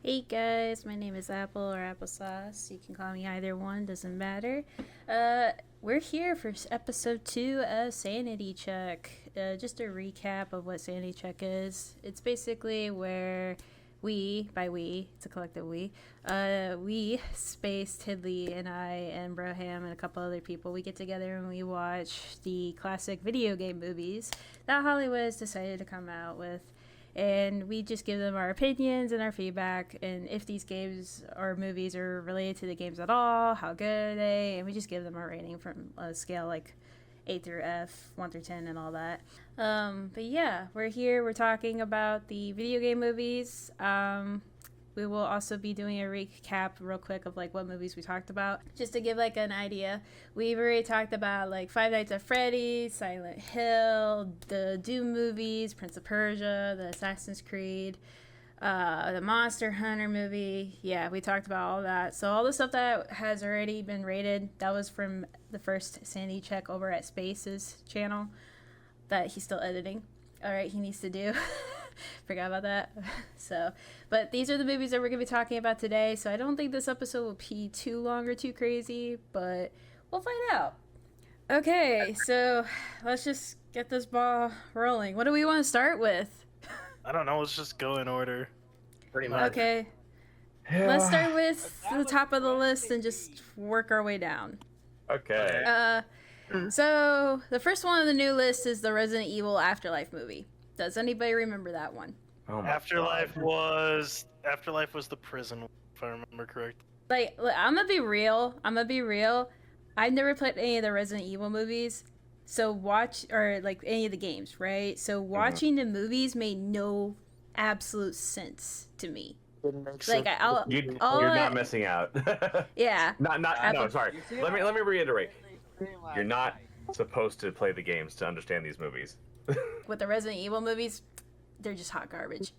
Hey guys, my name is Apple or Applesauce. You can call me either one, doesn't matter. We're here for episode 2 of Sanity Check. Just a recap of what Sanity Check is. It's basically where by we, it's a collective Space, Tidley, and I, and Broham, and a couple other people, we get together and we watch the classic video game movies that Hollywood has decided to come out with, and we just give them our opinions and our feedback, and if these games or movies are related to the games at all, how good are they, and we just give them a rating from a scale like A through F, 1 through 10, and all that. But yeah, we're here, we're talking about the video game movies. We will also be doing a recap real quick of like what movies we talked about, just to give like an idea. We've already talked about like Five Nights at Freddy's, Silent Hill, the Doom movies, Prince of Persia, the Assassin's Creed, the Monster Hunter movie. Yeah, we talked about all that. So all the stuff that has already been rated, that was from the first Sandy check over at Space's channel that he's still editing. All right, he needs to do. Forgot about that. But these are the movies that we're going to be talking about today. So I don't think this episode will be too long or too crazy, but we'll find out. Okay, so let's just get this ball rolling. What do we want to start with? I don't know. Let's just go in order. Pretty much. Okay. Yeah. Let's start with the top of the list and just work our way down. Okay. So the first one on the new list is the Resident Evil Afterlife movie. Does anybody remember that one? Oh Afterlife was the prison, if I remember correctly. Like, I'm gonna be real. I've never played any of the Resident Evil movies, so like any of the games, right? So watching the movies made no absolute sense to me. Like you're not missing out. Yeah. No, sorry. Let me reiterate. You're not supposed to play the games to understand these movies. With the Resident Evil movies, they're just hot garbage.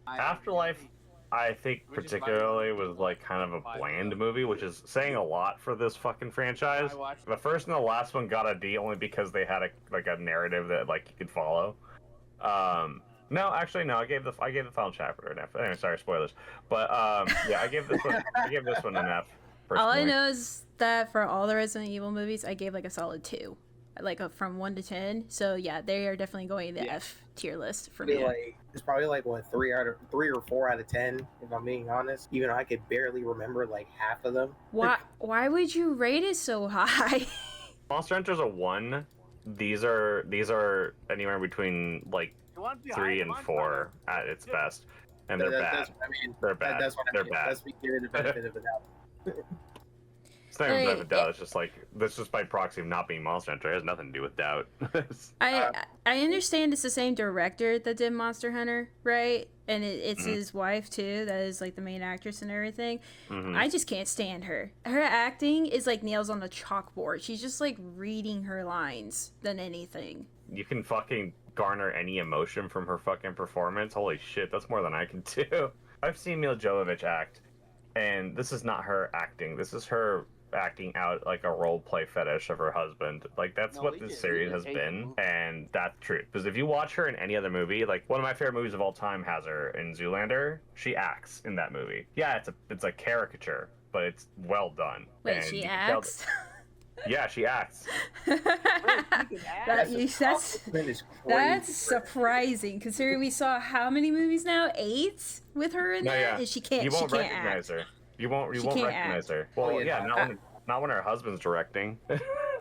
Afterlife, I think particularly was like kind of a bland movie, which is saying a lot for this fucking franchise. The first and the last one got a D only because they had a narrative that like you could follow. No, I gave the final chapter an F. Anyway, sorry, spoilers. But yeah, I gave this one an F. Personally. All I know is that for all the Resident Evil movies, I gave like a solid 2. Like from 1 to 10, so yeah, they are definitely going in the F tier list for me. Like, it's probably like what 3 or 4 out of 10, if I'm being honest. Even though I could barely remember like half of them. Why would you rate it so high? Monster Hunter's a 1. These are anywhere between like 3 and 4 at its best, and they're bad. They're bad. They're bad. Let's be given the benefit of the doubt. It's not even benefit of doubt. It's just like this just by proxy of not being Monster Hunter. It has nothing to do with doubt. I understand it's the same director that did Monster Hunter, right? And it's his wife too. That is like the main actress and everything. Mm-hmm. I just can't stand her. Her acting is like nails on the chalkboard. She's just like reading her lines than anything. You can fucking garner any emotion from her fucking performance. Holy shit, that's more than I can do. I've seen Mila Jovovich act, and this is not her acting. This is her acting out like a role play fetish of her husband. Like that's what this series has been, and that's true. Because if you watch her in any other movie, like one of my favorite movies of all time has her in Zoolander. She acts in that movie. Yeah, it's a caricature, but it's well done. Wait, and she acts? Yeah, she acts. That's surprising, considering we saw how many movies now? 8 with her in there, and she can't. You won't she can't recognize act. her. You won't recognize her. Well, not when her husband's directing.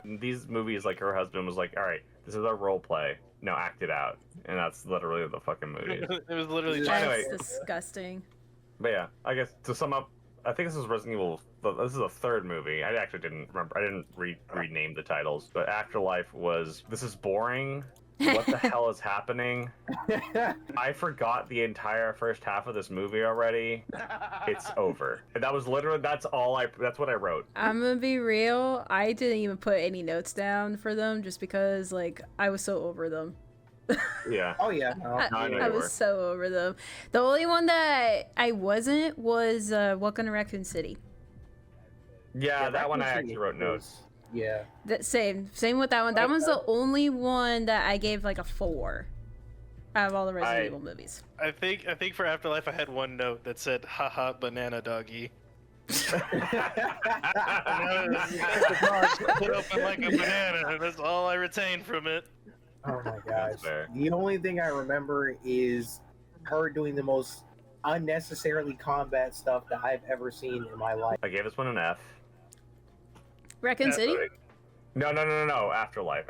These movies, like her husband was like, "All right, this is our role play. Now act it out," and that's literally the fucking movie. It was literally. That's disgusting. But yeah, I guess to sum up, I think this is Resident Evil. This is the 3rd movie. I actually didn't remember. I didn't rename the titles. But Afterlife was. This is boring. What the hell is happening? I forgot the entire first half of this movie already. It's over. And that was literally, that's what I wrote. I'm gonna be real. I didn't even put any notes down for them just because, like, I was so over them. Yeah. Oh, yeah. No, I was so over them. The only one that I wasn't was Welcome to Raccoon City. Yeah, that one I actually wrote notes. Yeah. Same with that one. That one's the only one that I gave like a 4. out of all the Resident Evil movies. I think for Afterlife I had one note that said haha banana doggy. And the dog split open like a banana, and that's all I retain from it. Oh my That's gosh. fair. The only thing I remember is her doing the most unnecessarily combat stuff that I've ever seen in my life. I gave this one an F. Raccoon City? No. Afterlife.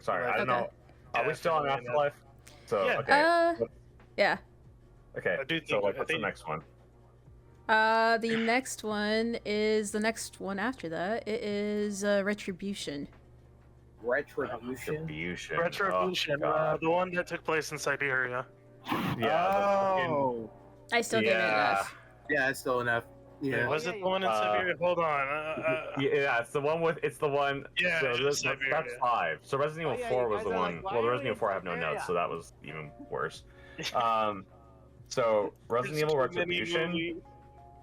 Sorry, I don't Okay. know. Are we still on Definitely Afterlife? So Yeah. okay. Yeah. Okay. I do So think- like, I what's the think- next one? The next one is the next one after that. It is Retribution. Retribution. Retribution, Oh, God. the one that took place in Siberia. Yeah. the fucking- Oh. I still gave it an Yeah. F. Yeah, that's still enough. Yeah. Was it the one in Siberia? Hold on. Yeah, it's the one with. It's the one. Yeah, So it's that's Siberia. 5. So Resident Evil yeah, 4 you was guys the are one. like, why Well, the are Resident we Evil 4 I have no in Siberia? notes, so that was even worse. So Resident Evil There's too many Retribution. movies.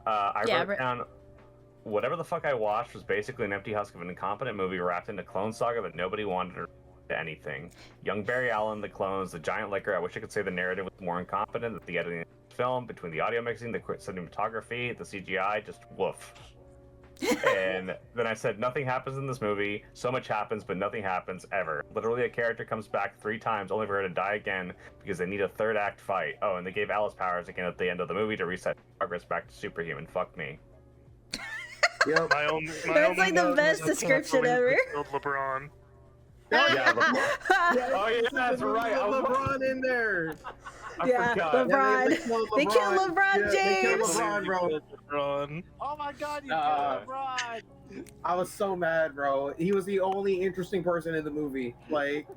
I Yeah, wrote down. Whatever the fuck I watched was basically an empty husk of an incompetent movie wrapped into clone saga that nobody wanted to anything. Young Barry Allen, the clones, the giant liquor. I wish I could say the narrative was more incompetent than the editing of the film, between the audio mixing, the cinematography, the CGI, just woof. And then I said, nothing happens in this movie. So much happens, but nothing happens ever. Literally, a character comes back 3 times, only for her to die again because they need a third act fight. Oh, and they gave Alice powers again at the end of the movie to reset progress back to superhuman. Fuck me. Yep. My own, That's like the best description ever. LeBron. Yeah, Oh yeah, that's right. I was- LeBron in there. I Yeah, forgot. LeBron. They killed They killed LeBron Yeah, they killed James. LeBron, bro. LeBron. Oh my god, you Uh, killed LeBron! I was so mad, bro. He was the only interesting person in the movie. Like,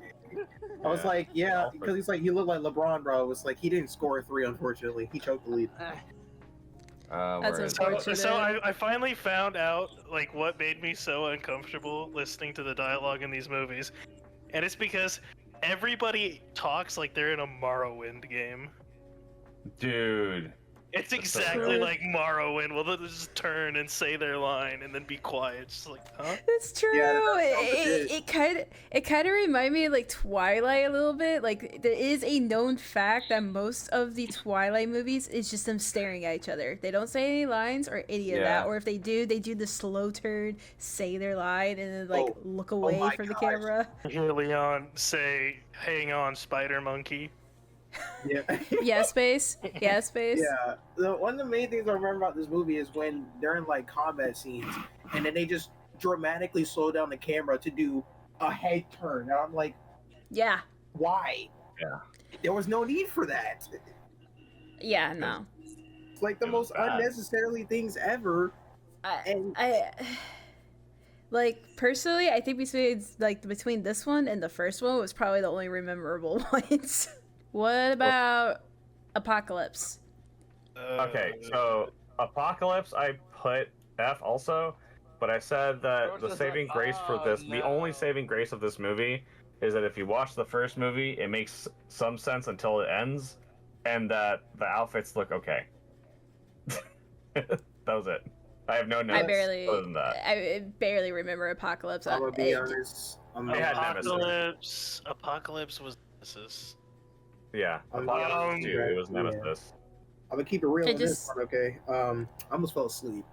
I was like, yeah, because he's like, he looked like LeBron, bro. It was like he didn't score a 3, unfortunately. He choked the lead. That's where is it? unfortunate. So I finally found out like what made me so uncomfortable listening to the dialogue in these movies, and it's because everybody talks like they're in a Morrowind game. Dude. It's That's so exactly good. like Morrowind. Well, they'll just turn and say their line and then be quiet. It's just like, huh? It's true. Yeah, that It kind of reminded me of like Twilight a little bit. Like there is a known fact that most of the Twilight movies is just them staring at each other. They don't say any lines or any of that. Yeah. Or if they do the slow turn, say their line, and then like Oh, look away my from the gosh. camera. Hear Leon say, "Hang on, Spider Monkey." Yeah. Yeah, space. Yeah, space. Yeah. One of the main things I remember about this movie is when they're in like combat scenes and then they just dramatically slow down the camera to do a head turn. And I'm like, Yeah. why? Yeah. There was no need for that. Yeah. No. It's like the It was most bad. unnecessarily things ever. And I like personally, I think between this one and the first one was probably the only memorable ones. What about Apocalypse? Okay, so Apocalypse, I put F also, but I said that George the was saving like, grace for "Oh, this, the only no." saving saving grace of this movie, is that if you watch the first movie, it makes some sense until it ends, and that the outfits look okay. That was it. I have no notes I barely, other than that. I barely remember Apocalypse. I'm gonna be honest. They had Apocalypse was Nemesis. Yeah, Apocalypse 2, it was Nemesis. I'm gonna keep it real It on this just- one, okay? I almost fell asleep.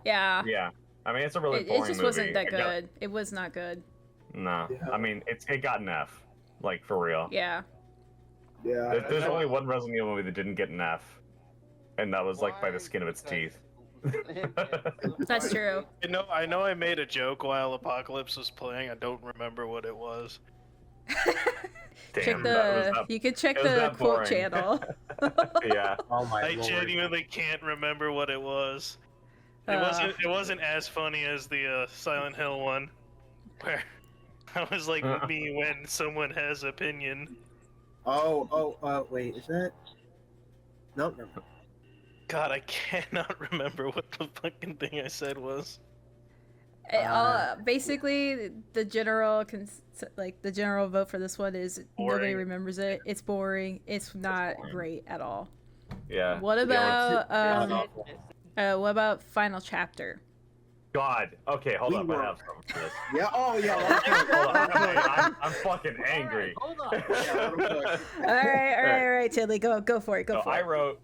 Yeah, Yeah, I mean, it's a really it boring just movie. wasn't that It got- good. It was not good. No, Yeah. I mean, it got an F, like, for real. Yeah, Yeah. There's only one Resident Evil movie that didn't get an F, and that was like by the skin of its teeth. that's true. I know I made a joke while Apocalypse was playing. I don't remember what it was. Check Damn, that was the. that, You could check it was the that quote boring. channel. yeah. Oh my I lord. genuinely can't remember what it was. It Uh. wasn't as funny as the Silent Hill one, where I was like me when someone has opinion. Wait, is that? Nope, never mind. God, I cannot remember what the fucking thing I said was. Basically, the general the general vote for this one is nobody Boring. remembers it. It's boring. It's not boring. great at all. Yeah. What Yeah, about Yeah, what about Final Chapter? God. Okay, hold We up. were- I have something for this. Yeah. Oh yeah. Hold on. I'm fucking angry. Hold on. Yeah, let him cook. All right, Tilly, go for it. Go So for I it. wrote,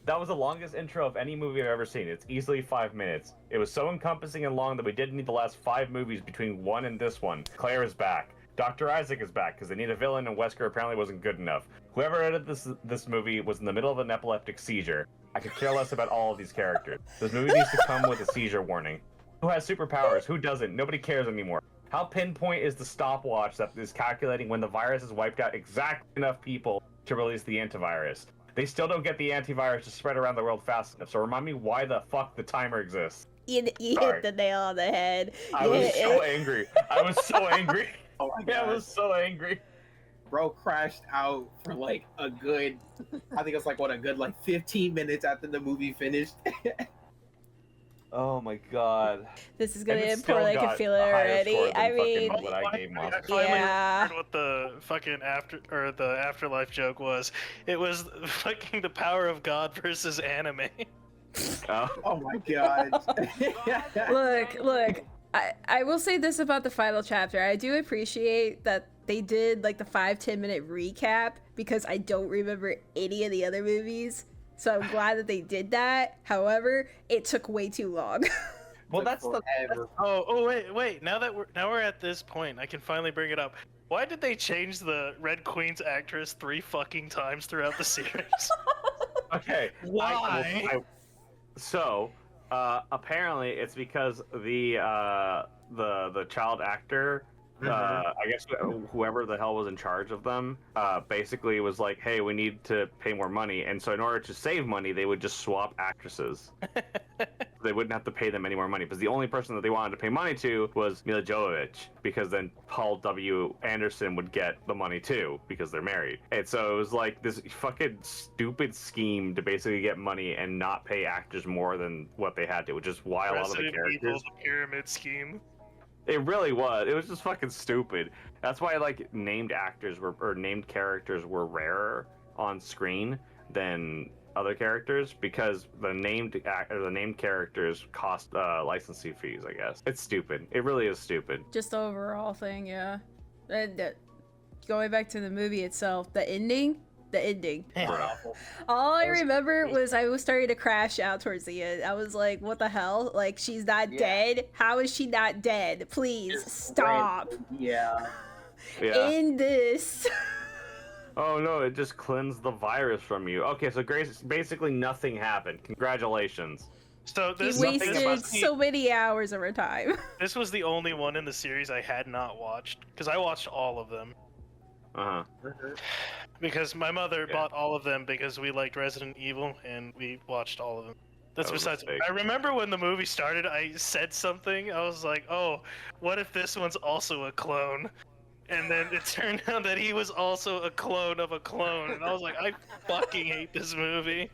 that was the longest intro of any movie I've ever seen. It's easily 5 minutes. It was so encompassing and long that we didn't need the last 5 movies between one and this one. Claire is back. Dr. Isaac is back because they need a villain and Wesker apparently wasn't good enough. Whoever edited this movie was in the middle of an epileptic seizure. I could care less about all of these characters. This movie needs to come with a seizure warning. Who has superpowers? Who doesn't? Nobody cares anymore. How pinpoint is the stopwatch that is calculating when the virus has wiped out exactly enough people to release the antivirus? They still don't get the antivirus to spread around the world fast enough, so remind me why the fuck the timer exists. You Sorry. hit the nail on the head. I was so angry. I was so angry. Oh my I god. was so angry. Bro crashed out for like a good, I think it's like what, a good like 15 minutes after the movie finished. Oh my god. This is gonna And it end still poorly. I can got feel it a higher already. score than I fucking mean, what I gave I Monster. finally Yeah. heard what the fucking the afterlife joke was. It was fucking the power of God versus anime. Oh my god. look. I will say this about the final chapter. I do appreciate that they did like the 5-10 minute recap because I don't remember any of the other movies. So I'm glad that they did that. However, it took way too long. Well, that's the Forever. Oh wait. Now we're at this point, I can finally bring it up. Why did they change the Red Queen's actress 3 fucking times throughout the series? okay. Why? So, apparently it's because the child actor, I guess whoever the hell was in charge of them, basically was like, hey, we need to pay more money. And so in order to save money, they would just swap actresses. They wouldn't have to pay them any more money. Because the only person that they wanted to pay money to was Mila Jovovich. Because then Paul W. Anderson would get the money too, because they're married. And so it was like this fucking stupid scheme to basically get money and not pay actors more than what they had to, which is why a lot of the Resident characters... Evil's a pyramid scheme. It really was. It was just fucking stupid. That's why like named actors were or named characters were rarer on screen than other characters because the named characters cost licensing fees. I guess it's stupid. It really is stupid. Just the overall thing, yeah. And going back to the movie itself, the ending. Bro. All I remember was I was starting to crash out towards the end. I was like, what the hell? Like, she's not dead? How is she not dead? Please, stop. Yeah. Yeah. End this. Oh no! It just cleansed the virus from you. Okay, so Grace, basically nothing happened. Congratulations. So He this wasted so many hours of her time. This was the only one in the series I had not watched because I watched all of them. Because my mother bought all of them because we liked Resident Evil and we watched all of them. That's That was a besides. mistake. I remember when the movie started, I said something. I was like, "Oh, what if this one's also a clone?" And then it turned out that he was also a clone of a clone, and I was like, "I fucking hate this movie."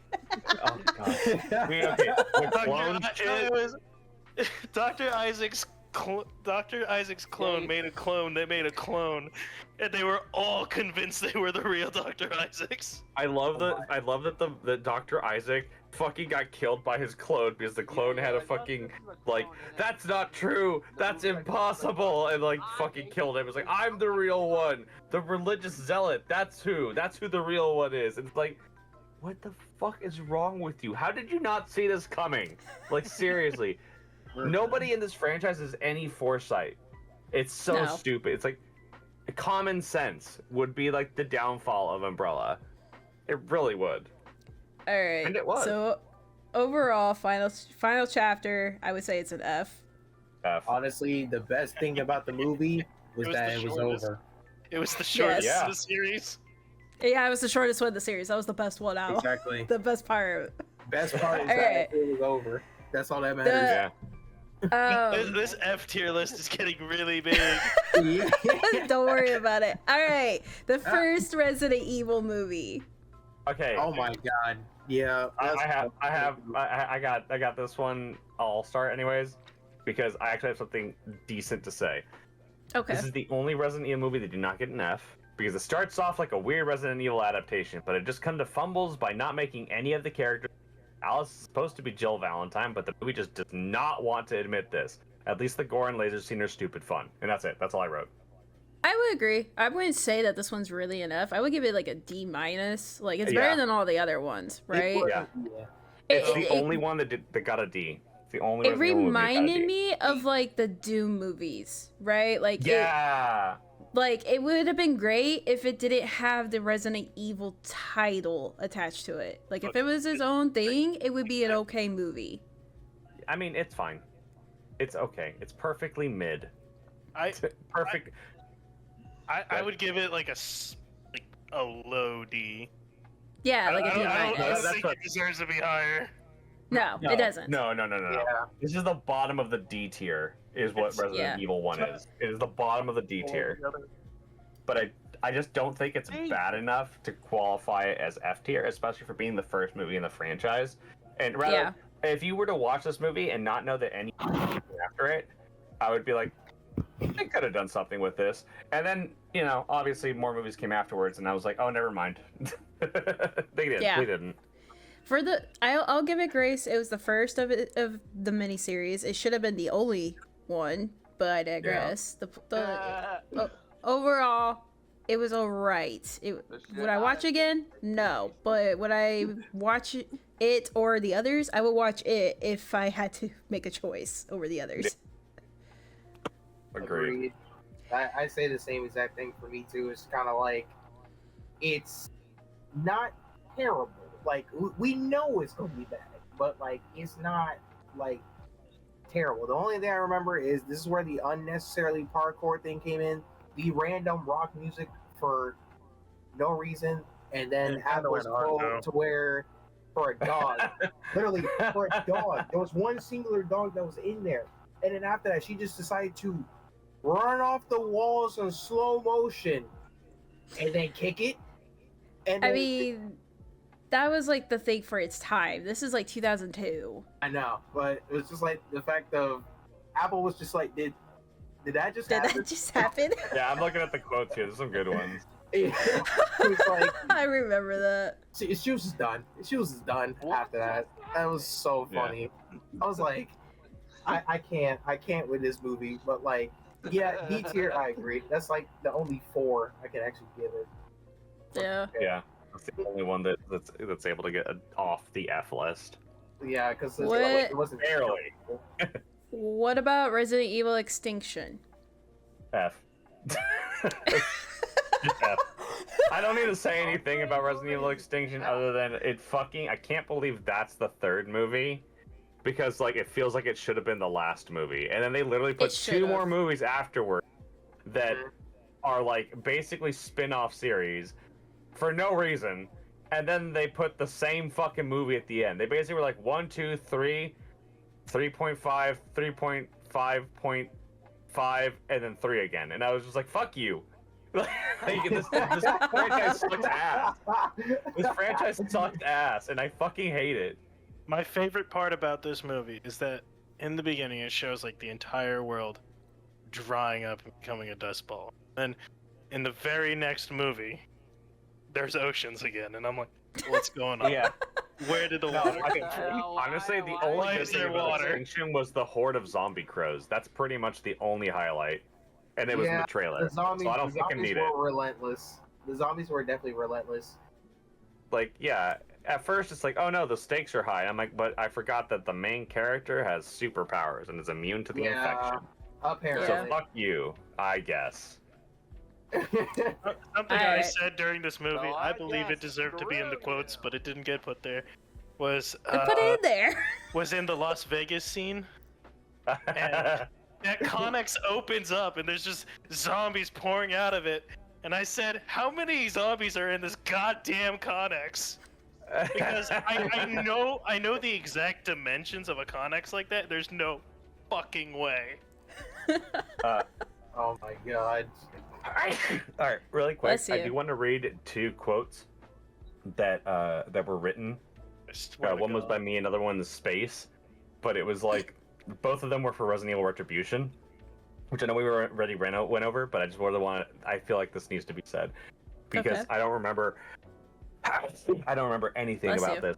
Oh god. The clone shit. Dr. Isaac's clone made a clone. They made a clone, and they were all convinced they were the real Dr. Isaacs. I love that the Dr. Isaac fucking got killed by his clone because the clone had a fucking like, that's not true, that's impossible, and like fucking killed him. It's like, I'm the real one, the religious zealot. That's who the real one is. And it's like, what the fuck is wrong with you? How did you not see this coming? Like seriously, nobody in this franchise has any foresight. It's so No. stupid. It's like common sense would be like the downfall of Umbrella. It really would. All right. And it was. So overall, final chapter, I would say it's an F. F. Honestly, the best thing about the movie was It was that the it was shortest. over. It was the shortest Yes. of the series. Yeah, it was the shortest one in the series. That was the best one out. Exactly. The best part. Best part is Alright. that it was over. That's all that matters. Yeah. This F tier list is getting really big. Yeah. Don't worry about it. All right, the first Resident Evil movie. Okay. Oh my god. Yeah. I got this one. I'll start anyways, because I actually have something decent to say. Okay. This is the only Resident Evil movie that did not get an F, because it starts off like a weird Resident Evil adaptation, but it just kind of fumbles by not making any of the characters Alice is supposed to be Jill Valentine, but the movie just does not want to admit this. At least the gore and laser scene are stupid fun, and that's it. That's all I wrote. I would agree. I wouldn't say that this one's really enough. I would give it like a D minus. Like it's better than all the other ones, right? Yeah. It's the only one that got a D. It's the only. It reminded me of like the Doom movies, right? Like like it would have been great if it didn't have the Resident Evil title attached to it. Like if it was its own thing, it would be an okay movie. I mean, it's fine. It's okay. It's perfectly mid. Perfect. I would give it like a low D. Yeah, like a D I minus. don't think it deserves to be higher. No, it doesn't. No. Yeah. This is the bottom of the D tier, is what Resident Evil 1 is. It is the bottom of the D tier. But I just don't think it's bad enough to qualify it as F tier, especially for being the first movie in the franchise. And rather, if you were to watch this movie and not know that any after it, I would be like, they could have done something with this. And then, you know, obviously more movies came afterwards, and I was like, oh, never mind. They didn't. For the, I'll give it grace. It was the first of the miniseries. It should have been the only one, but I digress. Overall, it was alright. Would I watch again? No. But would I watch it or the others? I would watch it if I had to make a choice over the others. Agreed. I say the same exact thing for me too. It's kind of like, it's not terrible. Like we know it's gonna be bad, but like it's not like terrible. The only thing I remember is this is where the unnecessarily parkour thing came in. The random rock music for no reason, and then Apple's go to where for a dog, literally for a dog. There was one singular dog that was in there, and then after that, she just decided to run off the walls in slow motion, and then kick it. And I mean, that was like the thing for its time. This is like 2002. I know, but it was just like the fact of Apple was just like, did that just happen? Did that just happen? Yeah, I'm looking at the quotes here. There's some good ones. It was like, I remember that. she was just done. She was done after that. That was so funny. I was like, I can't with this movie, but like, yeah, D tier, I agree. That's like the only 4 I can actually give it. Yeah. Yeah, that's the only one that's able to get off the F list. Yeah, because What- it wasn't Barely. What about Resident Evil Extinction? F. Just F. I don't need to say anything about Resident Evil Extinction other than I can't believe that's the 3rd movie. Because like it feels like it should have been the last movie. And then they literally put 2 more movies afterward that are like basically spin-off series for no reason. And then they put the same fucking movie at the end. They basically were like 1, 2, 3, 3.5, 3.5.5, and then 3 again. And I was just like, fuck you. Like, this franchise sucks ass. This franchise sucked ass, and I fucking hate it. My favorite part about this movie is that in the beginning it shows like the entire world drying up and becoming a dust ball. And in the very next movie, there's oceans again, and I'm like, what's going on? Yeah. Where did the water come from? Honestly, the only Why good is thing there about water? Extinction was the horde of zombie crows. That's pretty much the only highlight. And it was in the trailer. The zombies, so I don't fucking need it. were relentless. The zombies were definitely relentless. Like, yeah, at first it's like, oh no, the stakes are high. I'm like, but I forgot that the main character has superpowers and is immune to the infection. Apparently. So fuck you, I guess. Something I said during this movie, I believe it deserved to be in the quotes, but it didn't get put there, was Put it in there. was in the Las Vegas scene. And that Connex opens up and there's just zombies pouring out of it. And I said, how many zombies are in this goddamn Connex? Because I know the exact dimensions of a Connex like that. There's no fucking way. Oh my god. Alright, really quick, Bless I you. do want to read 2 quotes that were written. I swear to One was God. by me, another one is Space. But it was like, both of them were for Resident Evil Retribution, which I know we already went over, but I just I feel like this needs to be said. Because Okay. I don't remember anything Bless about you. this.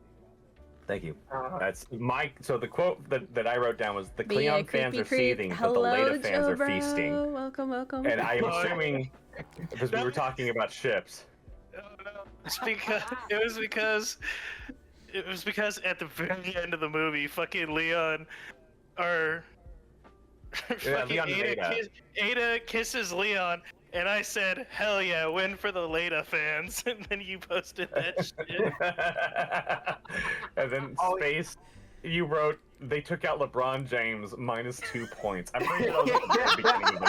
Thank you. Uh, That's my. So the quote that I wrote down was the Be a Cleon fans creepy are creep. seething, but the Hello, Leda fans Joe are feasting. Bro. Welcome, welcome. And I'm Oh, assuming because we were That- talking about ships. Oh, no. It was because at the very end of the movie, fucking Leon, or Yeah, fucking Leon and Ada. Ada kisses Leon, and I said, "Hell yeah, win for the Leda fans." And then you posted that shit. And then Oh, space, you wrote they took out LeBron James -2 points. I'm pretty sure that was at the beginning of the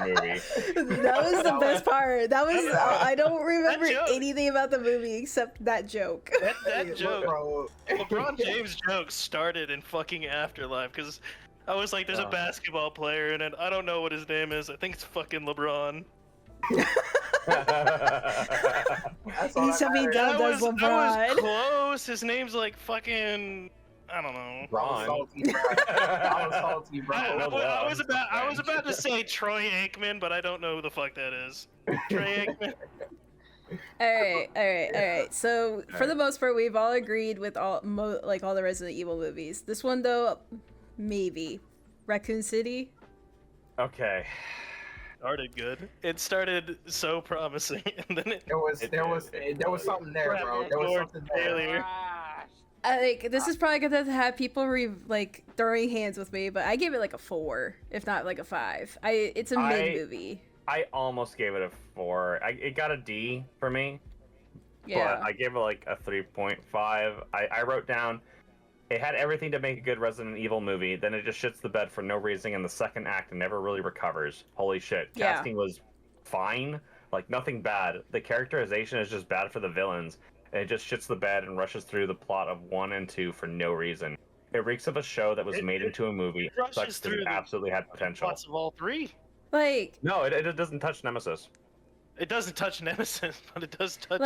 movie. That was the best part. That was I don't remember joke. anything about the movie except that joke. That joke, bro. LeBron James joke started in fucking Afterlife because I was like, "There's a basketball player in it. I don't know what his name is. I think it's fucking LeBron." That's all He that should be matters. done. I Does was LeBron. close. His name's like fucking. I don't know. Ron. Salty, bro. I was salty, bro. I was about to say Troy Aikman, but I don't know who the fuck that is. Troy Aikman. All right. So for the most part, we've all agreed with all all the Resident Evil movies. This one though, maybe Raccoon City. Okay. Started good. It started so promising, and then There was something there, bro. There was something there. failure. I think this is probably gonna have people throwing hands with me, but I give it like a 4, if not like a 5. It's a mid movie. I almost gave it a 4. It got a D for me. Yeah. But I gave it like a 3.5. I wrote down it had everything to make a good Resident Evil movie, then it just shits the bed for no reason in the second act and never really recovers. Holy shit. Yeah. Casting was fine. Like, nothing bad. The characterization is just bad for the villains, and it just shits the bed and rushes through the plot of 1 and 2 for no reason. It reeks of a show that was made into a movie. It rushes Sucks 'cause through it the absolutely had potential. Plots of all three. Like, No, it doesn't touch Nemesis. It doesn't touch Nemesis, but it does touch.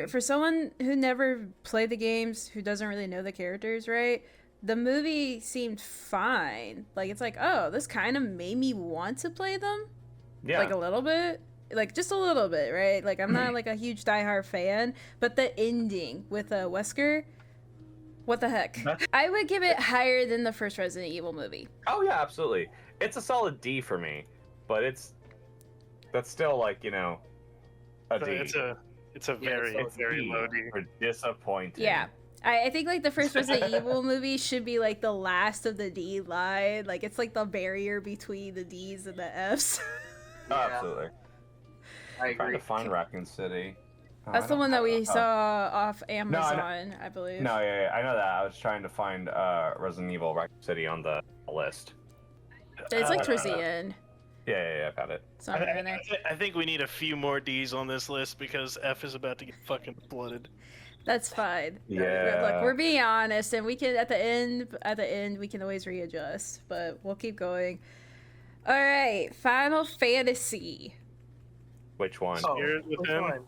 for someone who never played the games, who doesn't really know the characters, right? The movie seemed fine. Like, it's like, oh, this kind of made me want to play them. Yeah. Like a little bit. Like just a little bit, right? Like I'm not like a huge diehard fan, but the ending with Wesker, what the heck? I would give it higher than the first Resident Evil movie. Oh yeah, absolutely. It's a solid D for me, but that's still like, a D. It's a very low D. For disappointing. Yeah. I think like the first Resident Evil movie should be like the last of the D line. Like it's like the barrier between the D's and the F's. Oh, absolutely. I I'm trying agree. to find Raccoon City. Oh, That's I the don't one that have we it. saw off I Amazon, I believe. No, yeah, I know that. I was trying to find Resident Evil Raccoon City on the list. It's like towards the end. Yeah, I got it. It's not even there. I think we need a few more D's on this list because F is about to get fucking flooded. That's fine. Yeah. Look, we're being honest, and we can at the end we can always readjust, but we'll keep going. All right, Final Fantasy, Which one? Oh, Spirit which Within? one?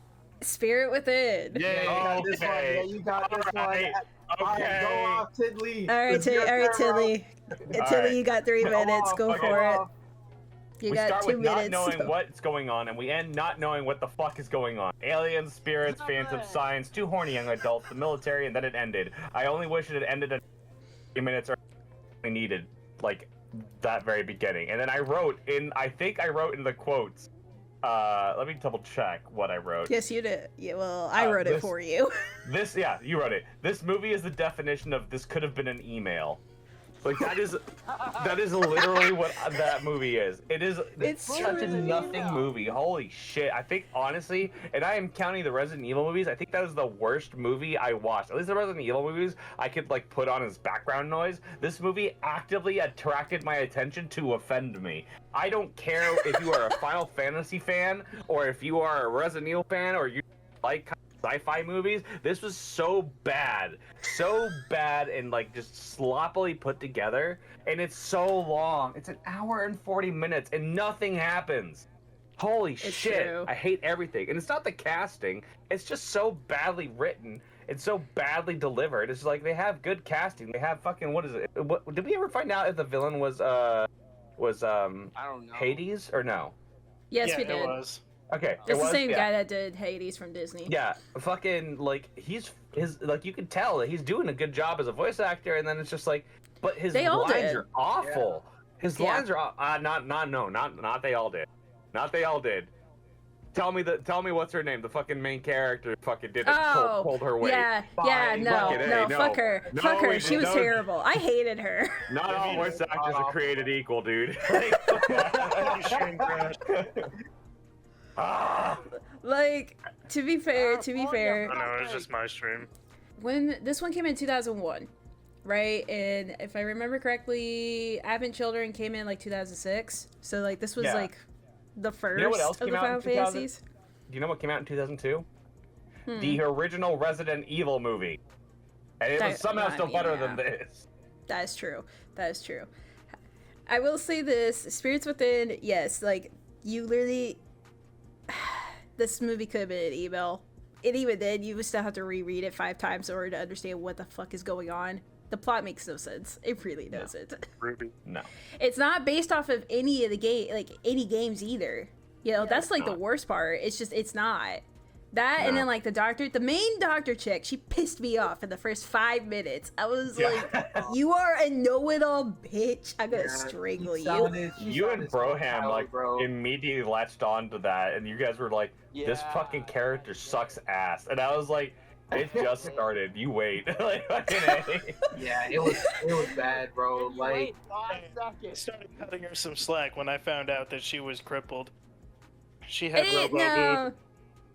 Spirit Within. Yeah. Yeah, you got this one. Okay. Yeah, you got this Alright. one. Okay. Go off, Tidley. All right, It's your turn, bro. Tilly. All Tilly, right. you got 3 Go minutes. off, Go okay. for it. off. You We got start 2 with minutes. not knowing what's going on, and we end not knowing what the fuck is going on. Aliens, spirits, phantom science, 2 horny young adults, the military, and then it ended. I only wish it had ended at 3 minutes or needed, like, that very beginning. And then I think I wrote in the quotes, let me double check what I wrote. Yes, you did. Yeah, well, I wrote it this- for you. Yeah, you wrote it. This movie is the definition of this could have been an email. Like, that is literally what that movie is. It's such a nothing movie. Holy shit. I think, honestly, and I am counting the Resident Evil movies, I think that was the worst movie I watched. At least the Resident Evil movies, I could, like, put on as background noise. This movie actively attracted my attention to offend me. I don't care if you are a Final Fantasy fan, or if you are a Resident Evil fan, or you like sci-fi movies. This was so bad and like just sloppily put together, and it's so long. It's 1 hour and 40 minutes and nothing happens. Holy shit. true. I hate everything. And it's not the casting, it's just so badly written and so badly delivered. It's like they have good casting. They have fucking, what is it? Did we ever find out if the villain was I don't know. Hades or no? Yes, yeah, we did. It was. Okay. It's it the was? same Yeah. guy that did Hades from Disney. Yeah, fucking, like, he's his like you can tell that he's doing a good job as a voice actor, and then it's just like, but his They all lines did. are awful. His Yeah. lines are not they all did, not they all did. Tell me what's her name? The fucking main character fucking did it. Oh, Told her weight. yeah, Fine. no, Fucking A, no. fuck her, No, fuck her. we She was don't. terrible. I hated her. Not all voice actors are created equal, dude. Ah. Like, to be fair, Oh, no, it's just my stream. when this one came in 2001, right? And if I remember correctly, Advent Children came in like 2006. So like this was Yeah. like the first know what else of came the out in Final 2000? Fantasies. Do you know what came out in 2002? Hmm. The original Resident Evil movie. And it was somehow still better than this. That is true. That is true. I will say this: Spirits Within, yes, like you literally, this movie could have been an email. And even then, you would still have to reread it 5 times in order to understand what the fuck is going on. The plot makes no sense. It really doesn't. Ruby. No. It's not based off of any of the any games either. You know, that's like the not. worst part. It's just, it's not. That and No. then like the main doctor chick, she pissed me off in the first 5 minutes. I was like, you are a know-it-all bitch. I'm gonna strangle you. You and Broham like bro. immediately latched on to that, and you guys were like, "This Yeah. fucking character sucks ass," and I was like, "It just started. You wait." Like fucking A. Yeah, it was bad, bro. Like, Wait 5 I seconds. started cutting her some slack when I found out that she was crippled. She had It, robo no, boob.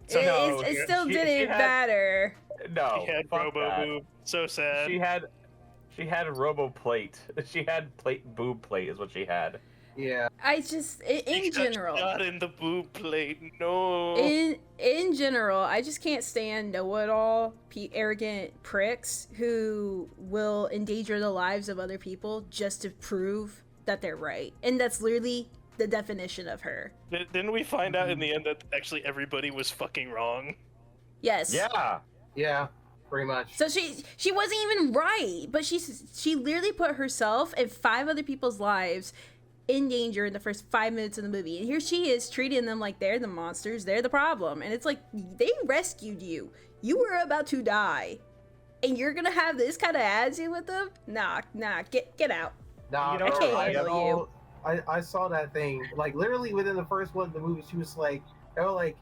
So no, it still she didn't had- matter. No, She had fuck robo that. boob. So sad. She had a robo plate. She had boob plate is what she had. yeah, I just, in general. Got in the boob plate. No. In general, I just can't stand know-it-all, arrogant pricks who will endanger the lives of other people just to prove that they're right. And that's literally the definition of her. Didn't we find out in the end that actually everybody was fucking wrong? Yes. yeah, pretty much. So she wasn't even right, but she literally put herself and 5 other people's lives in danger in the first 5 minutes of the movie. And here she is treating them like they're the monsters, they're the problem. And it's like, they rescued you. You were about to die. And you're gonna have this kind of attitude with them? Nah, get out. Nah, You know, I can't I handle saw, you. I saw that thing. Like, literally within the first one of the movie, she was like, they were like,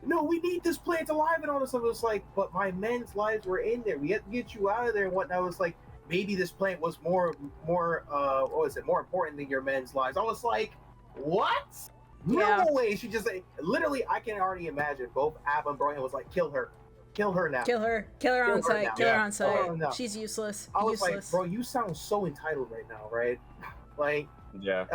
no, we need this plant alive and all this stuff. It was like, but my men's lives were in there. We had to get you out of there and whatnot. I was like, maybe this plant was more what was it, more important than your men's lives. I was like, what? Yeah. No way. She just literally, I can already imagine both Ab and Brian was like, kill her now. Kill her on Kill her sight. now. Kill her Yeah. on sight. Oh, no. She's useless. I was Useless. like, bro, you sound so entitled right now, right? Like, Yeah.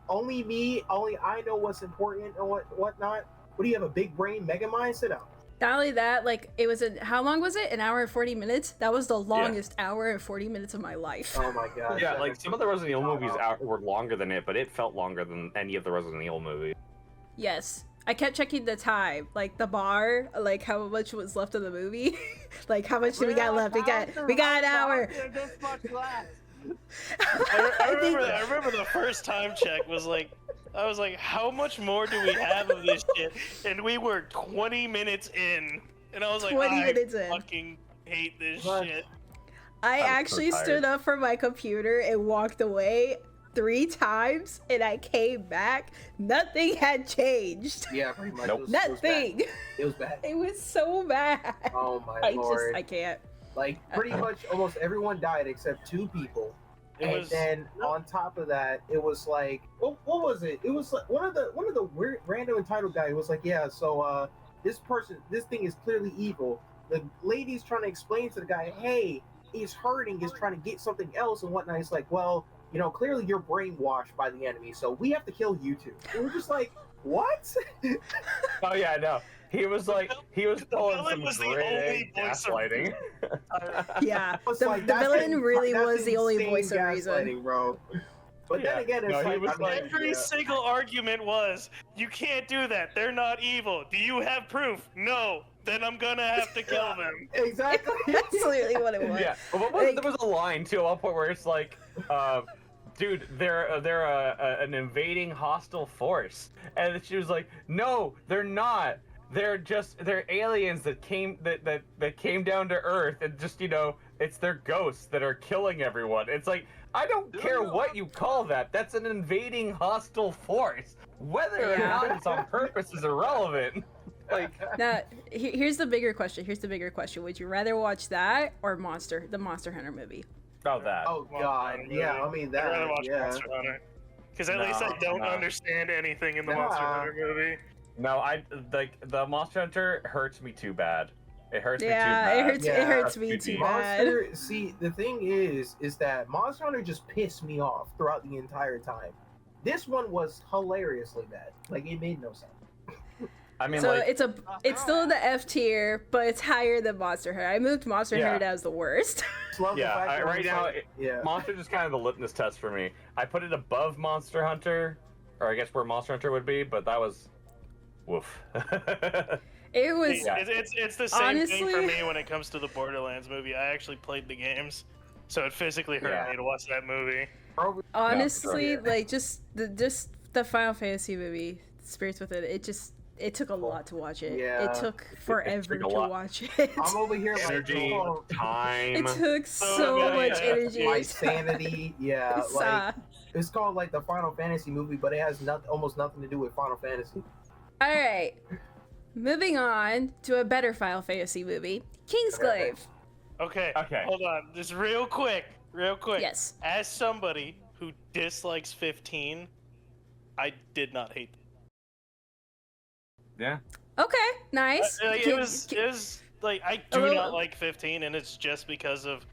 only I know what's important and whatnot. What do you have, a big brain, mega mind? Sit down. Not only that, like, it was how long was it? An hour and 40 minutes? That was the longest hour and 40 minutes of my life. Oh my god. Yeah, like some of the Resident Evil movies were longer than it, but it felt longer than any of the Resident Evil movies. Yes. I kept checking the time, like the bar, like how much was left of the movie. Like how much do we got left? We got an hour. This much left. I remember the first time check was like, I was like, how much more do we have of this shit? And we were 20 minutes in, and I was like, 20 I minutes in. fucking hate this What? shit. I I'm so actually tired. stood up from my computer and walked away 3 times, and I came back. Nothing had changed. Yeah, pretty much. Nope. It was bad. Nothing. It was bad. It was so bad. Oh my I lord. I can't. Like, pretty much almost everyone died except 2 people. It And was then on top of that, it was like, what was it? It was like one of the weird random entitled guy was like, yeah, so this thing is clearly evil. The lady's trying to explain to the guy, hey, he's hurting, he's trying to get something else and whatnot. It's like, well, you know, clearly you're brainwashed by the enemy, so we have to kill you two. And we're just like, what? Oh yeah, no. He was pulling villain some was the great only voice of gaslighting. Yeah, It's the like, the that's villain really that's was the only insane voice of reason. gaslighting, bro. But Yeah. then again, it's No, he like, was I mean, like- Every yeah. single argument was, you can't do that. They're not evil. Do you have proof? No. Then I'm gonna have to kill them. Exactly. That's literally what it was. Yeah, but Like- there was a line too at one point where it's like, dude, they're an invading hostile force, and she was like, no, they're not. they're aliens that came came down to Earth, and just, you know, it's their ghosts that are killing everyone. It's like, I don't care what you call that. That's an invading hostile force. Whether or not it's on purpose is irrelevant. Like, Now, here's the bigger question. Would you rather watch that or the Monster Hunter movie? oh, that. Oh God, yeah. I mean I'd rather that. watch Yeah. Monster Hunter. Because at least I No, don't no. understand anything in the Nah. Monster Hunter movie. No, the Monster Hunter hurts me too bad. It hurts me too Yeah, bad. it hurts. Yeah. It hurts me That's too good. bad. Monster. See, the thing is that Monster Hunter just pissed me off throughout the entire time. This one was hilariously bad. Like, it made no sense. I mean, So like, it's still in the F tier, but it's higher than Monster Hunter. I moved Monster Yeah. Hunter down as the worst. Just love the yeah, fact that right it's now, like, yeah. Monster's just kind of the litmus test for me. I put it above Monster Hunter, or I guess where Monster Hunter would be, but that was, woof. It was Yeah. It's the same thing for Honestly- me when it comes to the Borderlands movie. I actually played the games, so it physically hurt Yeah. me to watch that movie. honestly Yeah. like just the Final Fantasy movie, Spirits Within. It took a lot to watch it. Yeah. It took forever took a to lot. watch it. I'm over here like, Energy, oh, time. It took so many, much yeah. energy. like Sanity. Yeah, like So- it's called like the Final Fantasy movie, but it has almost nothing to do with Final Fantasy. All right, moving on to a better Final Fantasy movie, Kingsglaive. Okay. Okay. Hold on, just real quick. Yes. As somebody who dislikes 15, I did not hate. Yeah. Okay, nice. Like, Can- it was like I do little- not like 15, and it's just because of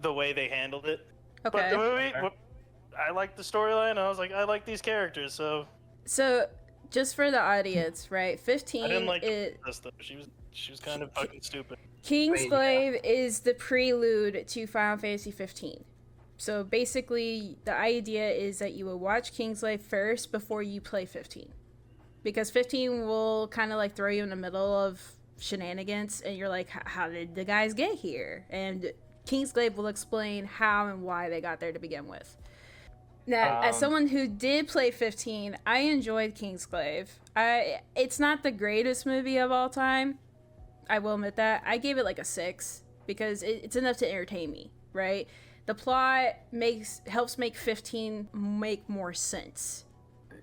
the way they handled it. But Okay. the movie, Okay. I liked the storyline. I was like, I like these characters, so So, just for the audience, right? I 15 didn't like is this stuff. She was kind of fucking stupid. Kingsglaive is the prelude to Final Fantasy 15. So basically, the idea is that you will watch Kingsglaive first before you play 15. Because 15 will kind of like throw you in the middle of shenanigans, and you're like, how did the guys get here? And Kingsglaive will explain how and why they got there to begin with. Now, as someone who did play 15, I enjoyed Kingsglaive. It's not the greatest movie of all time. I will admit that. I gave it like a 6 because it's enough to entertain me, right? The plot helps make 15 make more sense.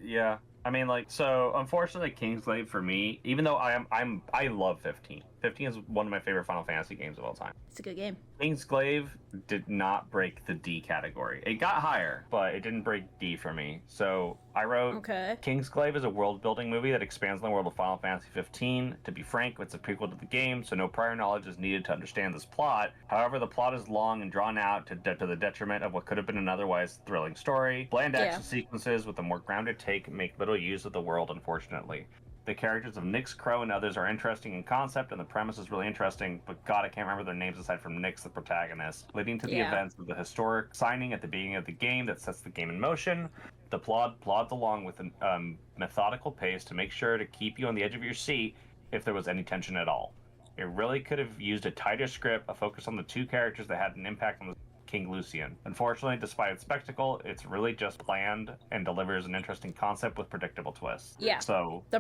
Yeah. I mean, like, so unfortunately, Kingsglaive for me, even though I love 15. 15 is one of my favorite Final Fantasy games of all time. It's a good game. Kingsglaive did not break the D category. It got higher, but it didn't break D for me. So I wrote Okay. Kingsglaive is a world-building movie that expands on the world of Final Fantasy 15. To be frank, it's a prequel to the game, so no prior knowledge is needed to understand this plot. However, the plot is long and drawn out to the detriment of what could have been an otherwise thrilling story. Bland action sequences with a more grounded take make little use of the world, unfortunately. The characters of Nyx, Crow, and others are interesting in concept, and the premise is really interesting, but God, I can't remember their names aside from Nyx, the protagonist. Leading to the Yeah. events of the historic signing at the beginning of the game that sets the game in motion. The plot plods along with a methodical pace to make sure to keep you on the edge of your seat if there was any tension at all. It really could have used a tighter script, a focus on the two characters that had an impact on the King Lucian. Unfortunately, despite its spectacle, it's really just planned and delivers an interesting concept with predictable twists. Yeah. So, The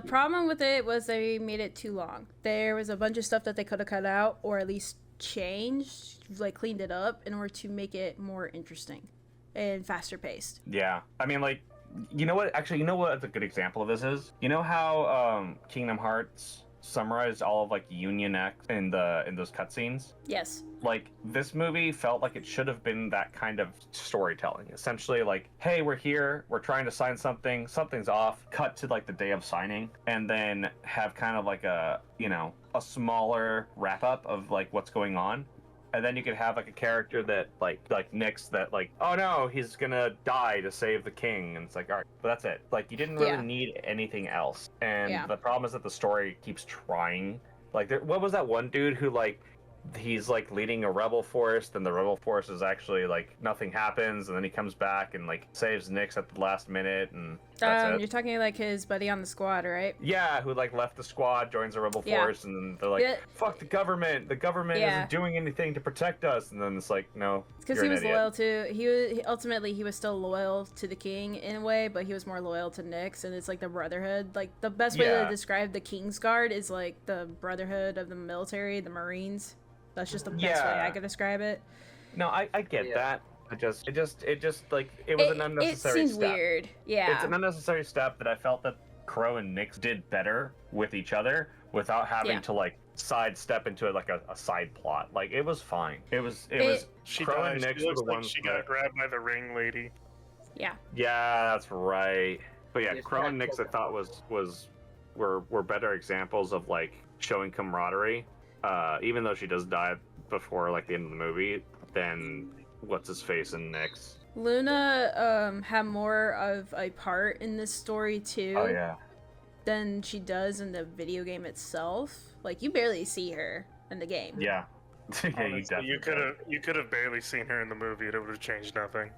problem with it was they made it too long. There was a bunch of stuff that they could have cut out or at least changed, like cleaned it up in order to make it more interesting and faster paced. yeah. I mean, like, you know what? Actually, you know what a good example of this is? You know how Kingdom Hearts summarized all of, like, Union X in those cutscenes? Yes. Like, this movie felt like it should have been that kind of storytelling. Essentially, like, hey, we're here, we're trying to sign something, something's off, cut to, like, the day of signing, and then have kind of like a, you know, a smaller wrap-up of, like, what's going on. And then you could have, like, a character that, like Nyx, that, like, oh no, he's gonna die to save the king. And it's like, all right, but that's it. Like, you didn't really Yeah. need anything else. And Yeah. the problem is that the story keeps trying. Like, what was that one dude who, like, he's like leading a rebel force, then the rebel force is actually like nothing happens, and then he comes back and like saves Nyx at the last minute, and that's it. You're talking like his buddy on the squad, right? Yeah, who like left the squad, joins the rebel Yeah. force, and then they're like, Yeah. "Fuck the government! The government Yeah. isn't doing anything to protect us." And then it's like, "No, Because you're he an was idiot." loyal to ultimately he was still loyal to the king in a way, but he was more loyal to Nyx, and it's like the brotherhood. Like the best way Yeah. to describe the King's Guard is like the brotherhood of the military, the Marines. That's just the best way Yeah. I could describe it. No, I get Yeah. that. It just like it was an unnecessary It seemed step. weird. Yeah. It's an unnecessary step that I felt that Crow and Nyx did better with each other without having Yeah. to like sidestep into like a side plot. Like it was fine. It was She Crow dies. and Nyx She were looks the like ones she that- got grabbed by the ring lady. Yeah. Yeah, that's right. But yeah, Yes, Crow and Jack Nyx I killed thought were better examples of like showing camaraderie. Even though she does die before like the end of the movie, than what's his face in Nyx. Luna had more of a part in this story too Oh yeah. than she does in the video game itself. Like you barely see her in the game. Yeah. Yeah, Honestly, you definitely you could have barely seen her in the movie. It would have changed nothing.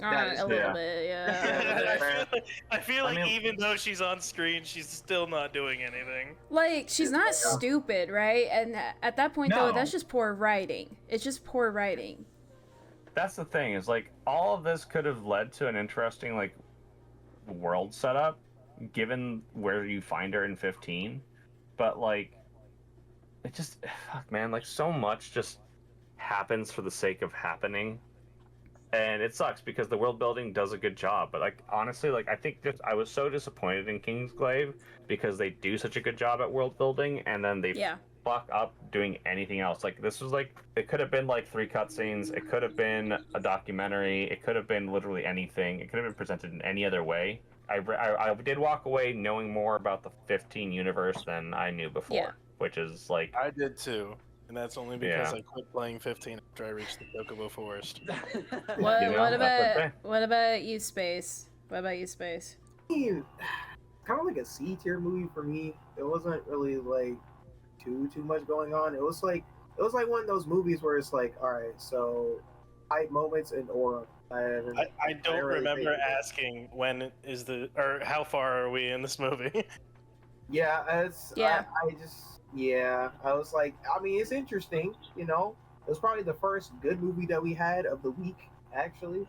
That is A little fair. bit, yeah. I feel like I mean- even though she's on screen, she's still not doing anything. Like she's not stupid, right? And at that point though, No. that's just poor writing. It's just poor writing. That's the thing, is like all of this could have led to an interesting like world setup given where you find her in 15, but like it just fuck man, like so much just happens for the sake of happening, and it sucks because the world building does a good job, but like honestly, like I think just I was so disappointed in Kingsglaive because they do such a good job at world building and then they Yeah. fuck up doing anything else. Like this was like it could have been like 3 cutscenes, it could have been a documentary, it could have been literally anything, it could have been presented in any other way. I did walk away knowing more about the 15 universe than I knew before, Yeah. which is like I did too, and that's only because Yeah. I quit playing 15 after I reached the Chocobo Forest. What You know, what that's about okay. what about you, Space? What about you, Space? Kind of like a C tier movie for me. It wasn't really like too much going on. It was like one of those movies where it's like, all right, so hype moments and aura. I don't really remember think- asking when is the or how far are we in this movie. Yeah, it's Yeah. I was like, I mean, it's interesting, you know. It was probably the first good movie that we had of the week, actually.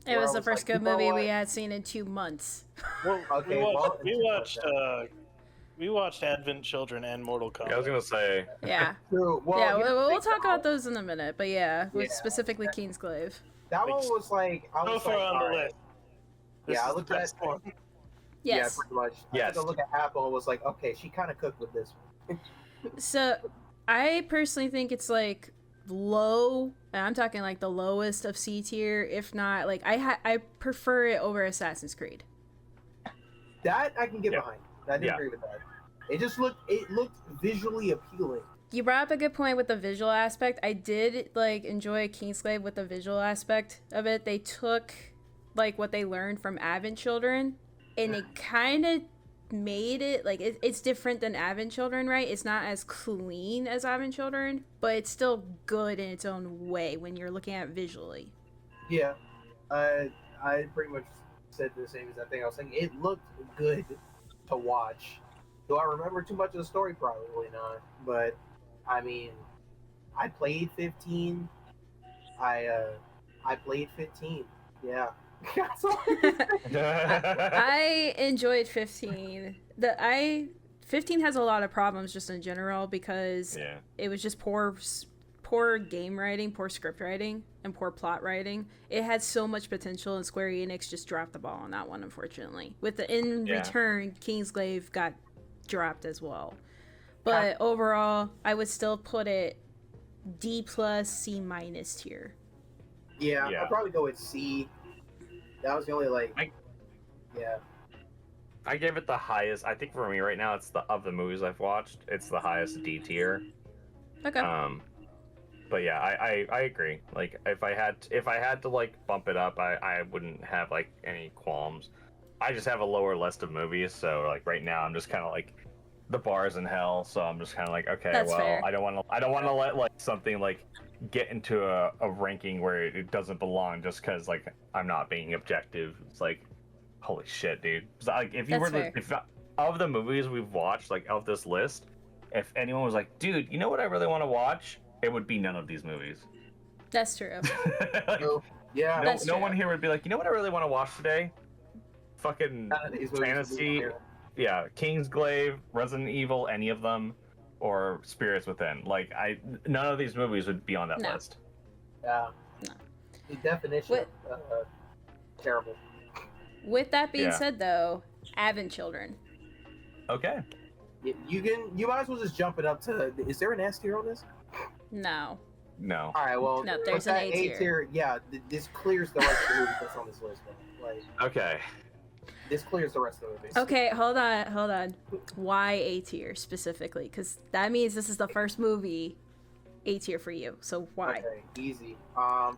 It Where was I the was first like, good you know movie we what? had seen in 2 months. Well, Okay, we watched Advent Children and Mortal Kombat. I was gonna say Yeah. True. Well, Yeah, here's the we'll thing, talk though. about those in a minute, but yeah, with Yeah. specifically Kingsglaive. That one was like, I So was far like, on the all right. list. This Yeah, I is the looked at best one. Yeah, Yes. pretty much. Yes. I took a look at Apple and was like, okay, she kind of cooked with this one. So, I personally think it's like low, and I'm talking like the lowest of C tier, if not like I prefer it over Assassin's Creed. That I can get Yeah. behind. I didn't Yeah. agree with that. It looked visually appealing. You brought up a good point with the visual aspect. I did like enjoy Kingsglaive with the visual aspect of it. They took like what they learned from Advent Children, and it kind of made it like it's different than Advent Children, right? It's not as clean as Advent Children, but it's still good in its own way when you're looking at it visually. Yeah, I pretty much said the same exact thing. I was saying it looked good to watch. Do I remember too much of the story? Probably not. But I mean, I played 15. I played 15. Yeah. That's all. I enjoyed 15. 15 has a lot of problems just in general because yeah. it was just poor game writing, poor script writing, and poor plot writing. It had so much potential, and Square Enix just dropped the ball on that one, unfortunately. In Yeah. return, Kingsglaive got dropped as well. But overall, I would still put it D plus C minus tier. Yeah, Yeah. I'll probably go with C. That was the only yeah. I gave it the highest. I think for me right now, it's of the movies I've watched, it's the highest D tier. Okay. But yeah, I agree. Like if I had to like bump it up, I wouldn't have like any qualms. I just have a lower list of movies, so like right now I'm just kind of like the bar's in hell, so I'm just kind of like, okay, That's well, fair. I don't want to let like something like get into a ranking where it doesn't belong just because like I'm not being objective. It's like, holy shit, dude. So, like, if you That's were fair. to, if of the movies we've watched, like of this list, if anyone was like, dude, you know what I really want to watch, it would be none of these movies. That's true. Like, So, yeah, no, That's no true. one here would be like, you know what I really want to watch today? Fucking none of these movies would be fantasy, here. yeah, Kingsglaive, Resident Evil, any of them, or Spirits Within. Like, none of these movies would be on that No. list. Yeah. No. The definition What- of terrible. With that being Yeah. said, though, Advent Children. Okay. You might as well just jump it up to. Is there an S tier on this? No. No. All right, well, No, with there's an that A tier. tier. Yeah, this clears the rest of the movies that's on this list. Man. Like, Okay. this clears the rest of the movies. Okay, hold on. Why A tier specifically? Because that means this is the first movie A tier for you. So why? Okay, easy.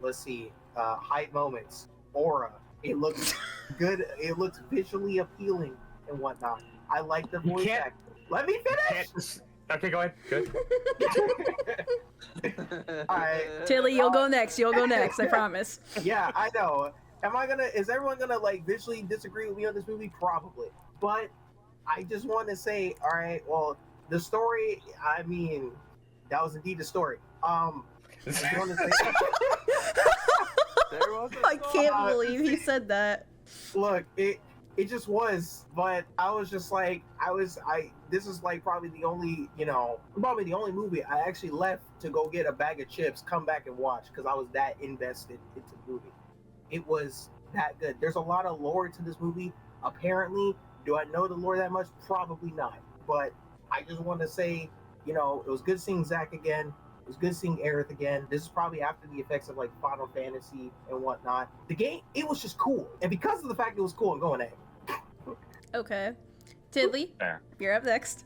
Let's see. Hype moments, aura. It looks good. It looks visually appealing and whatnot. I like the You voice can't- acting. Let me finish. Can't just... Okay, go ahead. Good. Alright. Tilly, you'll go next. You'll go next. I promise. Yeah, I know. Is everyone gonna like visually disagree with me on this movie? Probably. But I just want to say, all right, well, the story, I mean, that was indeed the story. I just wanna say, There was a I can't Uh, believe he said that. look, it just was, but I was just like, this is like probably the only movie I actually left to go get a bag of chips, come back and watch, because I was that invested into the movie. It was that good. There's a lot of lore to this movie. Apparently, do I know the lore that much? Probably not. But I just want to say, it was good seeing Zach again. It was good seeing Aerith again. This is probably after the effects of like Final Fantasy and whatnot. The game, it was just cool. And because of the fact it was cool, I'm going A. Okay. Tiddly, Fair. you're up next.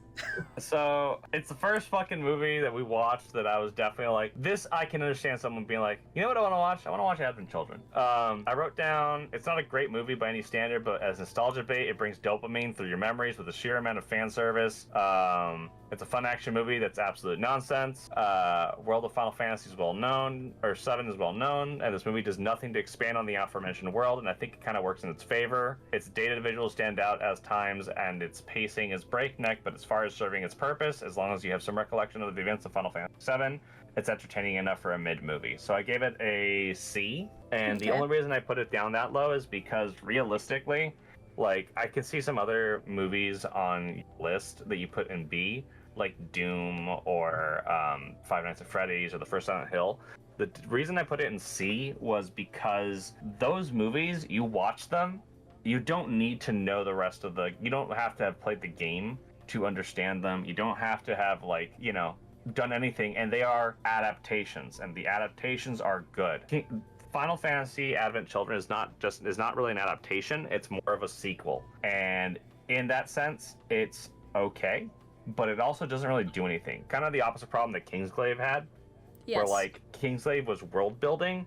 So it's the first fucking movie that we watched that I was definitely like, this I can understand someone being like, you know what I want to watch? I want to watch Advent Children. I wrote down, it's not a great movie by any standard, but as nostalgia bait, it brings dopamine through your memories with a sheer amount of fan service. It's a fun action movie that's absolute nonsense. World of Final Fantasy is well known, or 7 is well known, and this movie does nothing to expand on the aforementioned world, and I think it kind of works in its favor. Its dated visuals stand out as times, and its pacing is breakneck, but as far as serving its purpose, as long as you have some recollection of the events of Final Fantasy 7, it's entertaining enough for a mid-movie. So I gave it a C, and the Okay. only reason I put it down that low is because realistically, like, I could see some other movies on your list that you put in B, like Doom or Five Nights at Freddy's or The First Silent Hill. The reason I put it in C was because those movies, you watch them, you don't need to know the rest of you don't have to have played the game to understand them. You don't have to have, like, done anything, and they are adaptations, and the adaptations are good. Final Fantasy Advent Children is not really an adaptation, it's more of a sequel. And in that sense, it's okay, but it also doesn't really do anything. Kind of the opposite problem that Kingsglaive had, Yes. where like Kingsglaive was world building.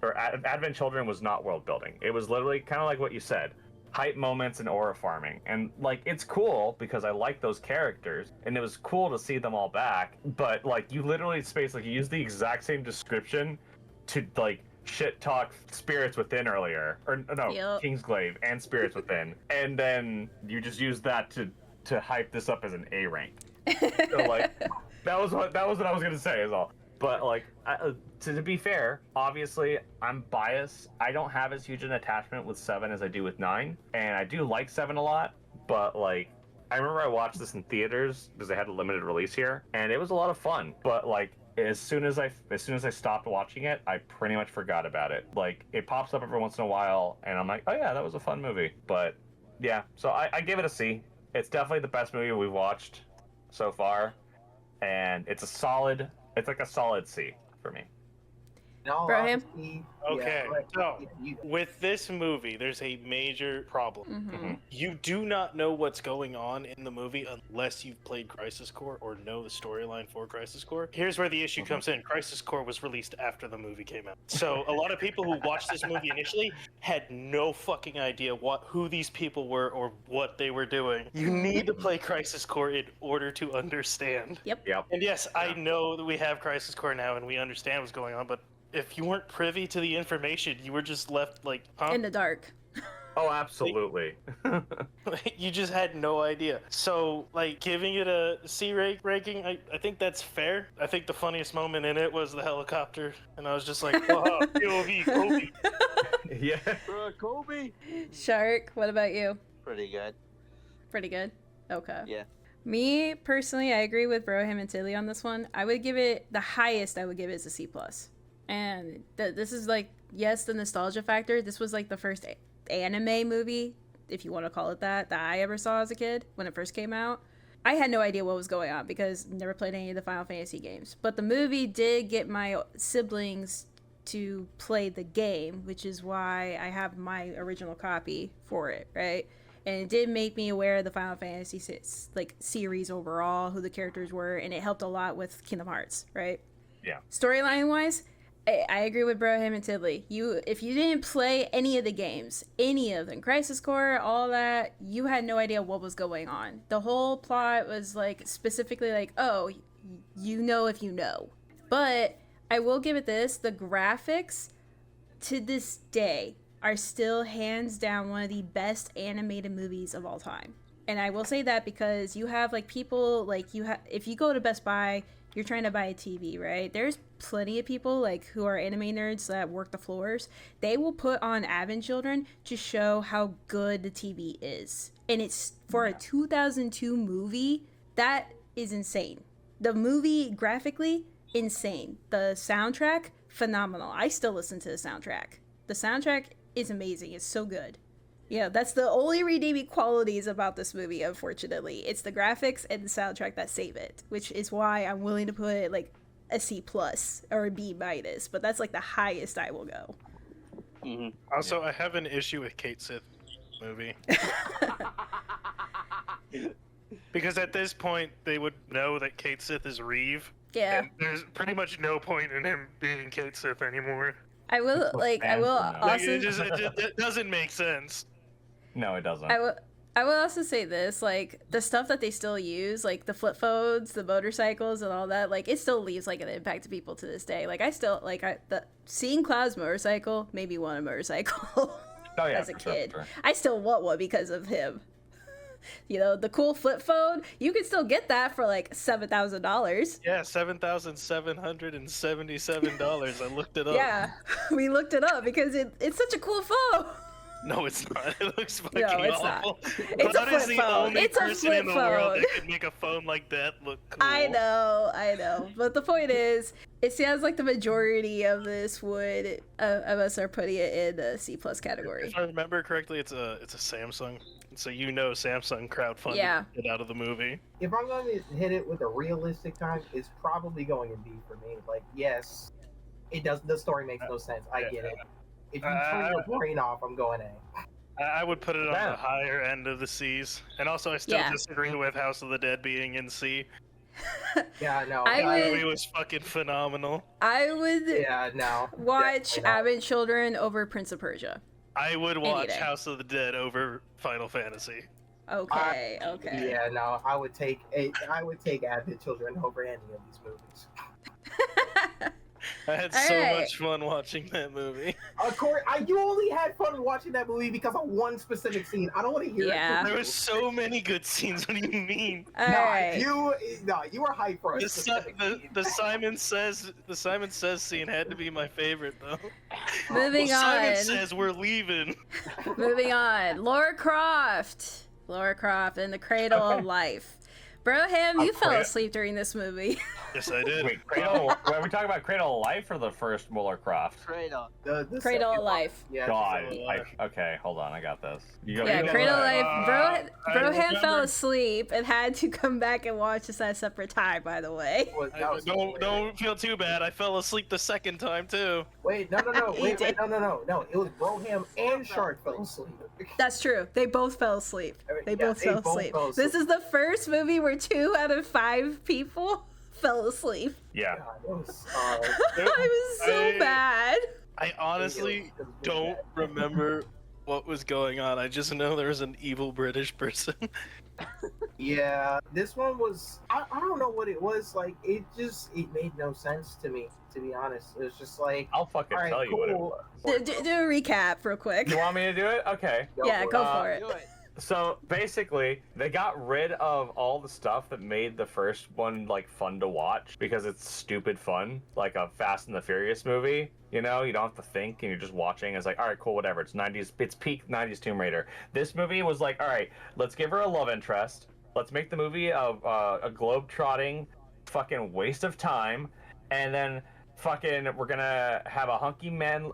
Advent Children was not world building. It was literally kind of like what you said, hype moments and aura farming. And like, it's cool because I like those characters, and it was cool to see them all back. But like, you literally you use the exact same description to like shit talk Spirits Within earlier, or no, Yep. Kingsglaive and Spirits Within, and then you just use that to hype this up as an A rank. So like, that was what I was gonna say is all. But like, to be fair, obviously I'm biased. I don't have as huge an attachment with 7 as I do with 9, and I do like 7 a lot. But like, I remember I watched this in theaters because they had a limited release here, and it was a lot of fun. But like, as soon as I stopped watching it, I pretty much forgot about it. Like, it pops up every once in a while, and I'm like, oh yeah, that was a fun movie. But yeah, so I give it a C. It's definitely the best movie we've watched so far, and it's like a solid C for me. In all Braham? honesty, Okay, yeah, so you, with this movie, there's a major problem. Mm-hmm. You do not know what's going on in the movie unless you've played Crisis Core or know the storyline for Crisis Core. Here's where the issue comes in. Crisis Core was released after the movie came out. So a lot of people who watched this movie initially had no fucking idea who these people were or what they were doing. You need to play Crisis Core in order to understand. Yep. Yep. And yes, I know that we have Crisis Core now and we understand what's going on, but if you weren't privy to the information, you were just left like, huh? In the dark. Oh, absolutely. You just had no idea. So, like, giving it a C ranking, I think that's fair. I think the funniest moment in it was the helicopter, and I was just like, wow, POV, Kobe. Yeah. Kobe. Shark, what about you? Pretty good. Pretty good. Okay. Yeah. Me personally, I agree with Broham and Tilly on this one. I would give it the highest. I would give it is a C plus. And this is like, yes, the nostalgia factor. This was like the first anime movie, if you want to call it that I ever saw as a kid when it first came out. I had no idea what was going on because never played any of the Final Fantasy games. But the movie did get my siblings to play the game, which is why I have my original copy for it, right? And it did make me aware of the Final Fantasy series overall, who the characters were, and it helped a lot with Kingdom Hearts, right? Yeah. Storyline wise, I agree with Broham and Tidley. If you didn't play any of the games, any of them, Crisis Core, all that, you had no idea what was going on. The whole plot was like specifically like, oh, you know if you know. But I will give it this: the graphics to this day are still hands down one of the best animated movies of all time. And I will say that because you have like people like if you go to Best Buy, you're trying to buy a TV, right? There's plenty of people like who are anime nerds that work the floors. They will put on Advent Children to show how good the TV is. And it's for a 2002 movie, that is insane. The movie graphically insane. The soundtrack phenomenal. I still listen to the soundtrack. The soundtrack is amazing. It's so good. Yeah, that's the only redeeming qualities about this movie, unfortunately. It's the graphics and the soundtrack that save it, which is why I'm willing to put it like a C plus or a B minus, but that's like the highest I will go. Mm-hmm. Also, I have an issue with Kate Sith movie. Because at this point, they would know that Kate Sith is Reeve. Yeah. And there's pretty much no point in him being Kate Sith anymore. I will also It doesn't make sense. No, it doesn't. I will also say this, like, the stuff that they still use, like the flip phones, the motorcycles and all that, like, it still leaves like an impact to people to this day. Like, I still seeing Cloud's motorcycle made me want a motorcycle. Oh, yeah, as a kid. Sure. I still want one because of him. You know, the cool flip phone, you can still get that for like $7,000. Yeah, $7,777. I looked it up. Yeah, we looked it up because it's such a cool phone. No, it's not. It looks fucking No, it's awful. not. It's a Cloud is flip the phone. only It's a person in flip the world phone. that could make a phone like that look cool. I know. But the point is, it sounds like the majority of this of us are putting it in the C plus category. If I remember correctly, it's a Samsung. So Samsung crowdfunded Yeah. it out of the movie. if I'm going to hit it with a realistic time, it's probably going to be for me. Like, yes, it does. The story makes no sense. I get it. If you turn your brain off, I'm going A. I would put it on Yeah. the higher end of the C's. And also, I still Yeah. disagree with House of the Dead being in C. Yeah, no. I That would- movie was fucking phenomenal. I would Yeah, no. watch Definitely not. Advent Children over Prince of Persia. I would watch day. House of the Dead over Final Fantasy. Okay. Yeah, no. I would take Advent Children over any of these movies. I had All so right. much fun watching that movie. Corey, you only had fun watching that movie because of one specific scene. I don't want to hear Yeah. it. There was so many good scenes. What do you mean? All right. You were hyped for a The, specific scene. the Simon Says scene had to be my favorite though. Moving Simon on. Says we're leaving. Moving on. Lara Croft in the Cradle of Life. Broham, you fell asleep during this movie. Yes, I did. Wait, Cradle. Are we talking about Cradle of Life or the first Lara Croft? Cradle. The Cradle second of one. Life. Yeah, God. Cradle of Life. Okay, hold on. I got this. You Yeah, go Cradle of ahead. Life. I Broham fell remember- asleep and had to come back and watch this at a separate time, by the way. Don't feel too bad. I fell asleep the second time too. Wait, no. He Wait, did. no. It was Broham and Shark fell asleep. That's true. They both fell asleep. They Yeah, both fell asleep. This is the first movie where 2 out of 5 people fell asleep. Yeah. God, it was, It was so bad. I honestly don't remember what was going on. I just know there was an evil British person. yeah, this one was. I don't know what it was. Like, it made no sense to me. To be honest, it was just like. I'll fucking All right, tell you what it cool. was. Do a recap real quick. You want me to do it? Okay. Yeah, go Uh, for it. Do it. So basically, they got rid of all the stuff that made the first one like fun to watch because it's stupid fun, like a Fast and the Furious movie. You know, you don't have to think and you're just watching. It's like, all right, cool, whatever. It's 90s, it's peak 90s Tomb Raider. This movie was like, all right, let's give her a love interest. Let's make the movie a globe-trotting fucking waste of time, and then fucking we're gonna have a hunky man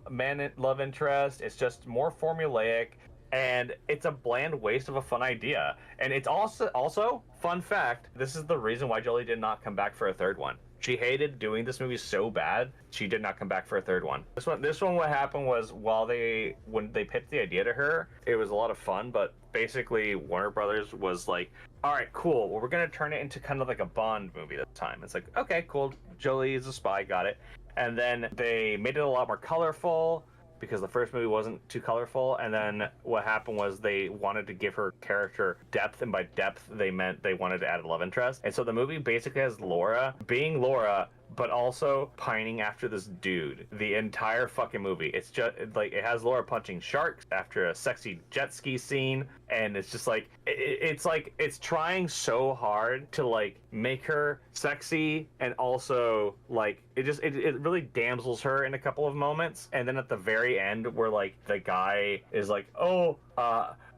love interest. It's just more formulaic. And it's a bland waste of a fun idea. And it's also fun fact, this is the reason why Jolie did not come back for a third one. She hated doing this movie so bad, she did not come back for a third one. This one what happened was when they pitched the idea to her, it was a lot of fun, but basically Warner Brothers was like, all right, cool. Well, we're going to turn it into kind of like a Bond movie this time. It's like, okay, cool. Jolie is a spy, got it. And then they made it a lot more colorful, because the first movie wasn't too colorful, and then what happened was they wanted to give her character depth, and by depth they meant they wanted to add a love interest. And so the movie basically has Laura being Laura, but also pining after this dude the entire fucking movie. It's just like it has Laura punching sharks after a sexy jet ski scene, and it's just like it's trying so hard to like make her sexy, and also like it really damsels her in a couple of moments. And then at the very end where like the guy is like,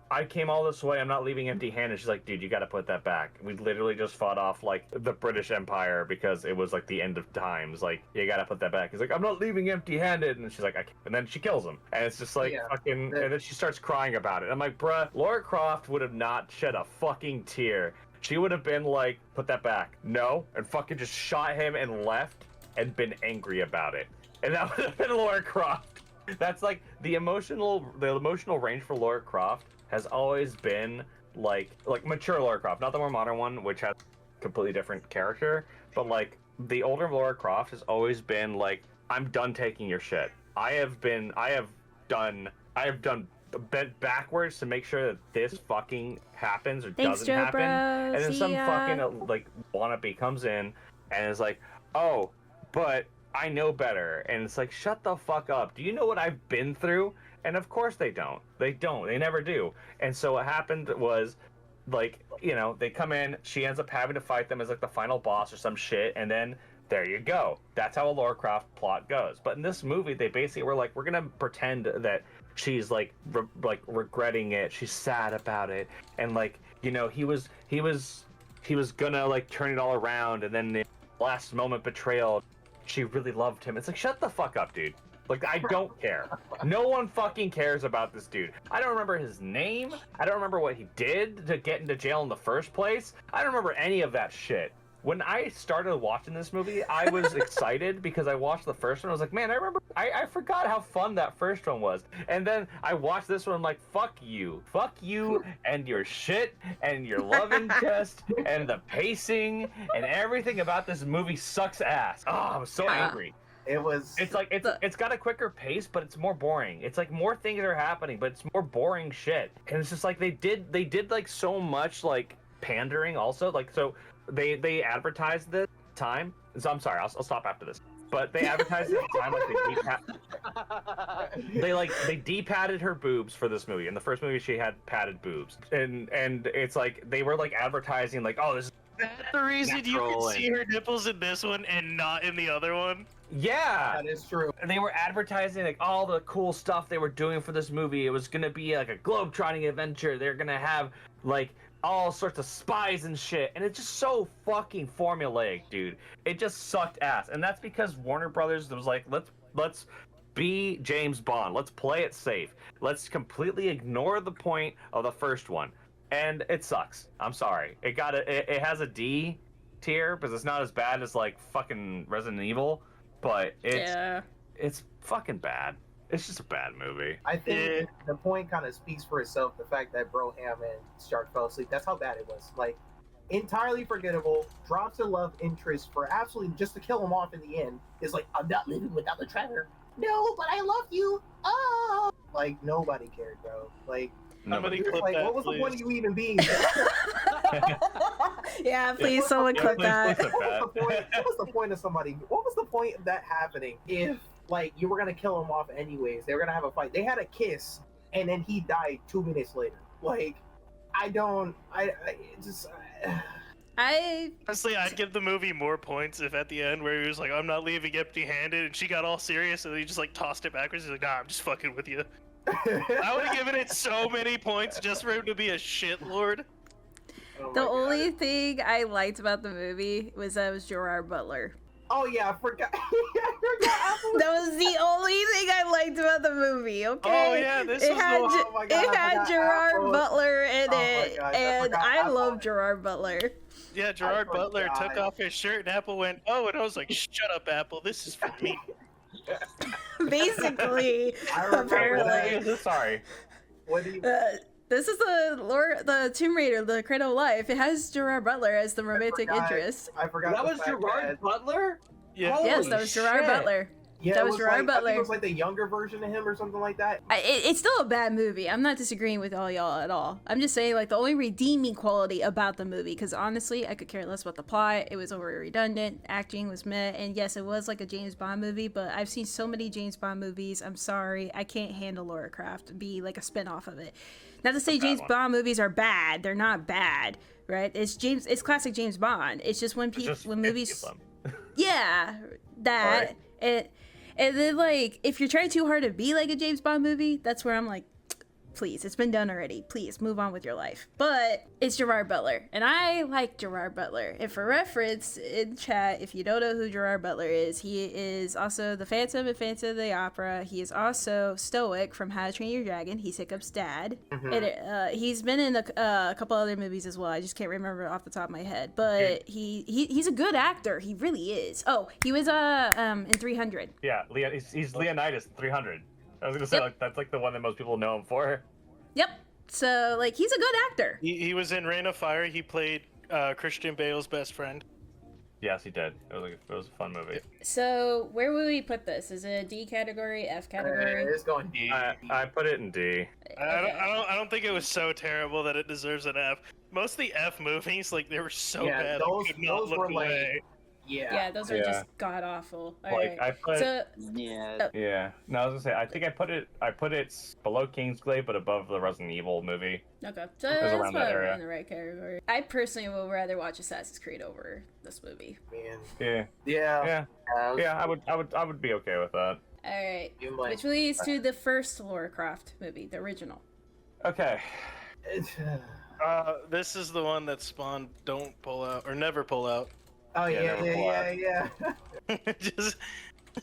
I came all this way, I'm not leaving empty-handed. She's like, dude, you gotta put that back. We literally just fought off, like, the British Empire because it was, like, the end of times. Like, you gotta put that back. He's like, I'm not leaving empty-handed. And she's like, I can't. And then she kills him. And it's just like, and then she starts crying about it. I'm like, bruh, Lara Croft would have not shed a fucking tear. She would have been like, put that back. No. And fucking just shot him and left and been angry about it. And that would have been Lara Croft. That's, like, the emotional range for Lara Croft has always been like mature Lara Croft, not the more modern one, which has a completely different character, but like the older Lara Croft has always been like, I'm done taking your shit. I have done bent backwards to make sure that this fucking happens or doesn't happen. Bro. And then See some ya. fucking like wannabe comes in and is like, oh, but I know better. And it's like, shut the fuck up. Do you know what I've been through? And of course they don't. They don't. They never do. And so what happened was, like, you know, they come in, she ends up having to fight them as, like, the final boss or some shit, and then there you go. That's how a Lara Croft plot goes. But in this movie, they basically were like, we're gonna pretend that she's, like, regretting it. She's sad about it. And, like, you know, he was gonna, like, turn it all around, and then the last moment betrayal, she really loved him. It's like, shut the fuck up, dude. Like, I don't care. No one fucking cares about this dude. I don't remember his name. I don't remember what he did to get into jail in the first place. I don't remember any of that shit. When I started watching this movie, I was excited because I watched the first one. I was like, man, I forgot how fun that first one was. And then I watched this one, I'm like, fuck you and your shit and your love interest and the pacing and everything about this movie sucks ass. Oh, I was so angry. It's like it's got a quicker pace, but it's more boring. It's like more things are happening, but it's more boring shit. And it's just like they did like so much like pandering also. Like, so they advertised this time. So I'm sorry, I'll stop after this. But they advertised it at the time, like they de-padded her boobs for this movie. In the first movie, she had padded boobs, and it's like they were like advertising like, oh, this is the reason you natural can see her nipples in this one and not in the other one. yeah. That is true. And they were advertising like all the cool stuff they were doing for this movie. It was gonna be like a globe-trotting adventure. They're gonna have like all sorts of spies and shit, and it's just so fucking formulaic, dude. It just sucked ass, and that's because Warner Brothers was like, let's be James Bond. Let's play it safe. Let's completely ignore the point of the first one, and it sucks. I'm sorry. It has a D tier because it's not as bad as like fucking Resident Evil, but it's fucking bad. It's just a bad movie. I think the point kind of speaks for itself. The fact that Broham and Stark fell asleep. That's how bad it was. Like, entirely forgettable. Drops a love interest for absolutely just to kill him off in the end. Is like, I'm not living without the Trevor. No, but I love you. Oh, like nobody cared, bro. Like, Somebody clip like, that, what was please. the point of you even being? Yeah, please, someone clip that. What was the point of somebody? What was the point of that happening if, like, you were gonna kill him off anyways? They were gonna have a fight. They had a kiss, and then he died 2 minutes later. Like, Honestly, I'd give the movie more points if at the end where he was like, I'm not leaving empty-handed, and she got all serious, and he just like tossed it backwards. He's like, nah, I'm just fucking with you. I would have given it so many points just for him to be a shitlord. Oh The my only God. thing I liked about the movie was that it was Gerard Butler. Oh yeah, I forgot. I forgot. That was the only thing I liked about the movie. Okay. Oh yeah, this It was had, the one. Oh my God, it I had forgot Gerard Apple. Butler in Oh my it, gosh, I and forgot I Apple. love Gerard Butler. Yeah, Gerard Butler forgot. took off his shirt, and Apple went, oh, and I was like, shut up, Apple, this is for me. Basically, I remember apparently. that. Sorry. What do you? This is the Tomb Raider, the Cradle of Life. It has Gerard Butler as the romantic forgot. interest. I forgot. That the was fact Gerard that- Butler? Yeah. Holy Yes, that was Gerard shit. Butler. Yeah, That it was was Gerard like, I think Butler. it was like the younger version of him or something like that. It's still a bad movie. I'm not disagreeing with all y'all at all. I'm just saying, like, the only redeeming quality about the movie, because honestly, I could care less about the plot. It was over redundant. Acting was meh. And yes, it was like a James Bond movie, but I've seen so many James Bond movies. I'm sorry. I can't handle Laura Croft be like a spinoff of it. Not to say James Bond movies are bad. They're not bad, right? It's classic James Bond. It's just when movies. Yeah, that. And then, like, if you're trying too hard to be like a James Bond movie, that's where I'm like, please, it's been done already. Please, move on with your life. But it's Gerard Butler, and I like Gerard Butler. And for reference, in chat, if you don't know who Gerard Butler is, he is also the Phantom in Phantom of the Opera. He is also Stoic from How to Train Your Dragon. He's Hiccup's dad. And he's been in a couple other movies as well. I just can't remember off the top of my head. But he's a good actor. He really is. Oh, he was in 300. Yeah, he's Leonidas 300. I was gonna say, like, that's like the one that most people know him for. Yep. So, like, he's a good actor. He was in Reign of Fire. He played Christian Bale's best friend. Yes, he did. It was a fun movie. So, where would we put this? Is it a D category, F category? It's going D. I put it in D. I don't think it was so terrible that it deserves an F. Most of the F movies, like, they were so bad. those I could not look were away. Yeah, those are just god awful. All Like, right. I put Yeah. yeah. No, I was gonna say, I think I put it below Kingsglaive, but above the Resident Evil movie. Okay, so was that's around that probably area. in the right category. I personally would rather watch Assassin's Creed over this movie. Man. Yeah. Yeah. Yeah. I would be okay with that. All right, You might- which leads to the first Lara Croft movie, the original. Okay. This is the one that spawned Don't Pull Out, or Never Pull Out. Oh Yeah, yeah.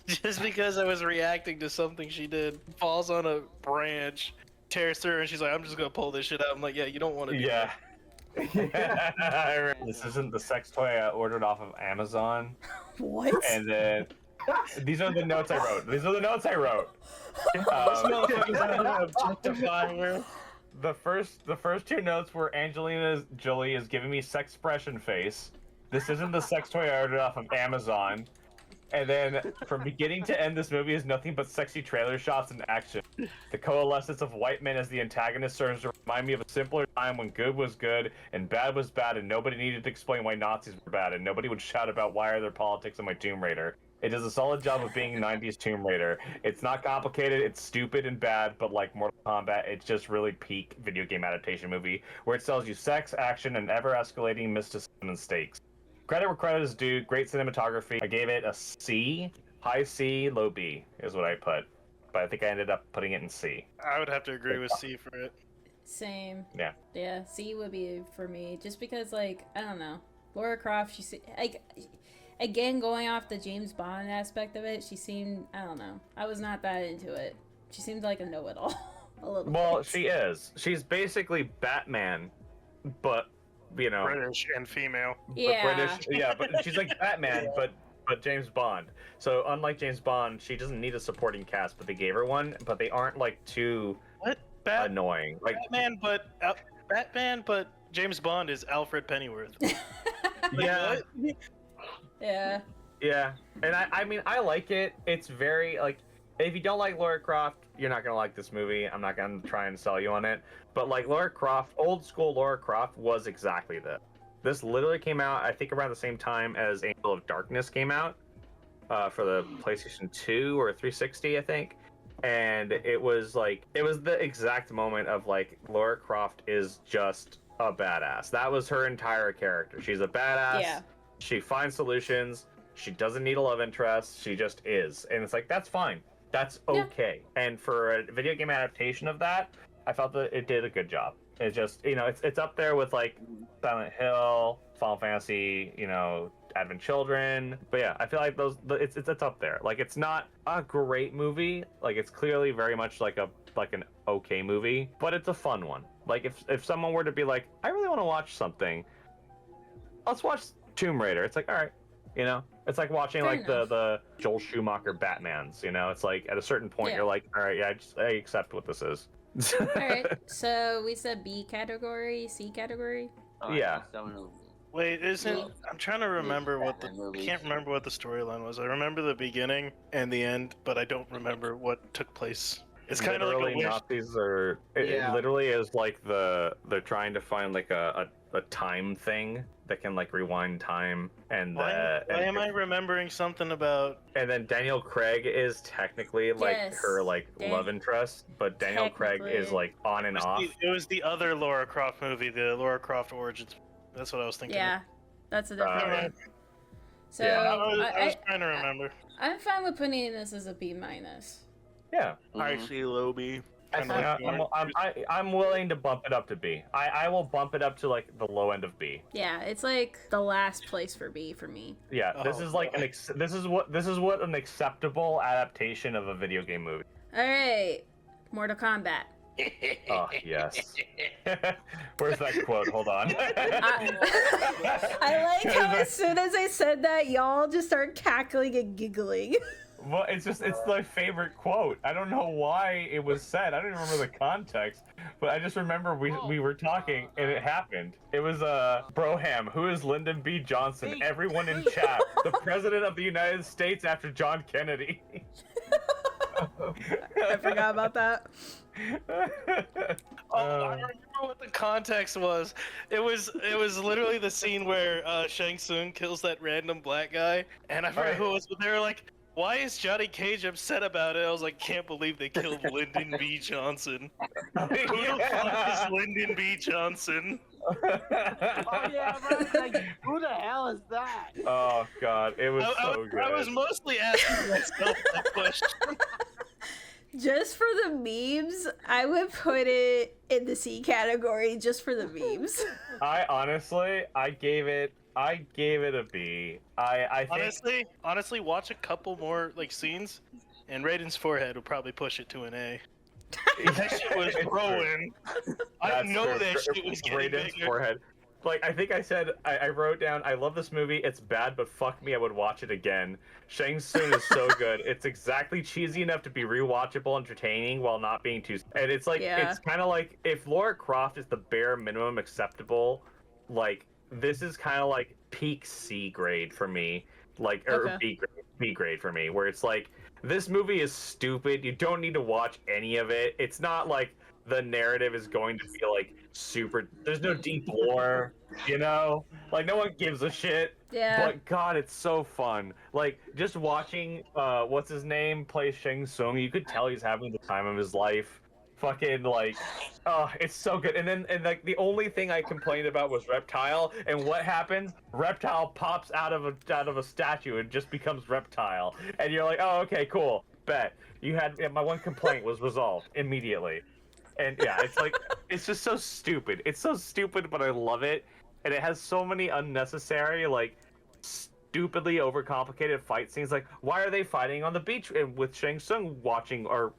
just because I was reacting to something she did. Falls on a branch, tears through, and she's like, I'm just gonna pull this shit out. I'm like, yeah, you don't want to do Yeah. that. I remember. This isn't the sex toy I ordered off of Amazon. What? And then these are the notes I wrote. This motherfucker's out there objectifying her. The first two notes were Angelina Jolie is giving me sexpression face. This isn't the sex toy I ordered off of Amazon. And then from beginning to end, this movie is nothing but sexy trailer shots and action. The coalescence of white men as the antagonist serves to remind me of a simpler time when good was good and bad was bad, and nobody needed to explain why Nazis were bad, and nobody would shout about why are there politics in my Tomb Raider. It does a solid job of being 90s Tomb Raider. It's not complicated, it's stupid and bad, but like Mortal Kombat, it's just really peak video game adaptation movie, where it sells you sex, action, and ever-escalating mysticism and stakes. Credit where credit is due, great cinematography. I gave it a C, high C, low B, is what I put. But I think I ended up putting it in C. I would have to agree with C for it. Same. Yeah. Yeah, C would be for me, just because, like, I don't know, Laura Croft. Like, again, going off the James Bond aspect of it, she seemed, I don't know, I was not that into it. She seemed like a know-it-all, a little. Well, bit. she is. She's basically Batman, but British and female. Yeah. British. Yeah, but she's like Batman, but James Bond. So unlike James Bond, she doesn't need a supporting cast, but they gave her one. But they aren't like too What? annoying. Like Batman, but James Bond is Alfred Pennyworth. yeah, What? Yeah. yeah. And I mean, I like it. It's very like. If you don't like Lara Croft, you're not gonna like this movie. I'm not gonna try and sell you on it. But like Lara Croft, old school Lara Croft was exactly that. This literally came out, I think, around the same time as Angel of Darkness came out for the PlayStation 2 or 360, I think. And it was the exact moment of like Lara Croft is just a badass. That was her entire character. She's a badass. Yeah. She finds solutions. She doesn't need a love interest. She just is. And it's like, that's fine. That's okay. Yeah. And for a video game adaptation of that, I felt that it did a good job. It's just, it's up there with like Silent Hill, Final Fantasy, Advent Children. But yeah, I feel like it's up there. Like, it's not a great movie. Like, it's clearly very much like an okay movie, but it's a fun one. Like, if someone were to be like, I really want to watch something, let's watch Tomb Raider. It's like, all right. It's like watching the Joel Schumacher Batmans. It's like at a certain point you're like, all right, yeah, I accept what this is. All right, so we said B category, C category. Yeah. Wait, I'm trying to remember I can't remember what the storyline was. I remember the beginning and the end, but I don't remember what took place. It's kind of like a wish. Nazis are. It literally is like they're trying to find like a time thing that can like rewind time and why am I remembering something about? And then Daniel Craig is technically like her like love interest, but Daniel Craig is like on and off. It was the other Lara Croft movie, the Lara Croft Origins. That's what I was thinking. Yeah, that's a different one. So I was trying to remember. I'm fine with putting this as a B minus. Yeah, I see low B. I'm willing to bump it up to B. I will bump it up to like the low end of B. Yeah, it's like the last place for B for me. Yeah, this is like this is what an acceptable adaptation of a video game movie. All right, Mortal Kombat. Oh yes. Where's that quote? Hold on. I like how as soon as I said that, y'all just start cackling and giggling. Well, it's my favorite quote. I don't know why it was said. I don't even remember the context, but I just remember we were talking and it happened. It was Broham, who is Lyndon B. Johnson? Everyone in chat, the president of the United States after John Kennedy. I forgot about that. I remember what the context was. It was literally the scene where Shang Tsung kills that random black guy, and I forgot who it was, but they were like, why is Johnny Cage upset about it? I was like, can't believe they killed Lyndon B. Johnson. Who the fuck is Lyndon B. Johnson? Oh yeah, but like, who the hell is that? Oh god, it was so good. I was mostly asking myself that question. Just for the memes, I would put it in the C category just for the memes. I gave it a B. I think... honestly, watch a couple more like scenes, and Raiden's forehead will probably push it to an A. That shit was growing. I know that shit was getting Raiden's bigger. forehead. Like, I think I said, I wrote down, I love this movie, it's bad, but fuck me, I would watch it again. Shang Tsung is so good. It's exactly cheesy enough to be rewatchable, entertaining, while not being too... And it's like, it's kind of like, if Lara Croft is the bare minimum acceptable, like, this is kind of like peak C grade for me. Like, or B grade for me, where it's like, this movie is stupid, you don't need to watch any of it. It's not like the narrative is going to feel like super, there's no deep lore, like no one gives a shit. Yeah. But god, it's so fun. Like, just watching what's his name play Shang Tsung, you could tell he's having the time of his life. Fucking like, oh, it's so good. And like the only thing I complained about was Reptile, and what happens? Reptile pops out of a statue and just becomes Reptile, and you're like, oh, okay, cool, bet. You had my one complaint was resolved immediately. And yeah, it's like it's just so stupid. It's so stupid, but I love it. And it has so many unnecessary, like stupidly overcomplicated fight scenes. Like, why are they fighting on the beach with Shang Tsung watching, or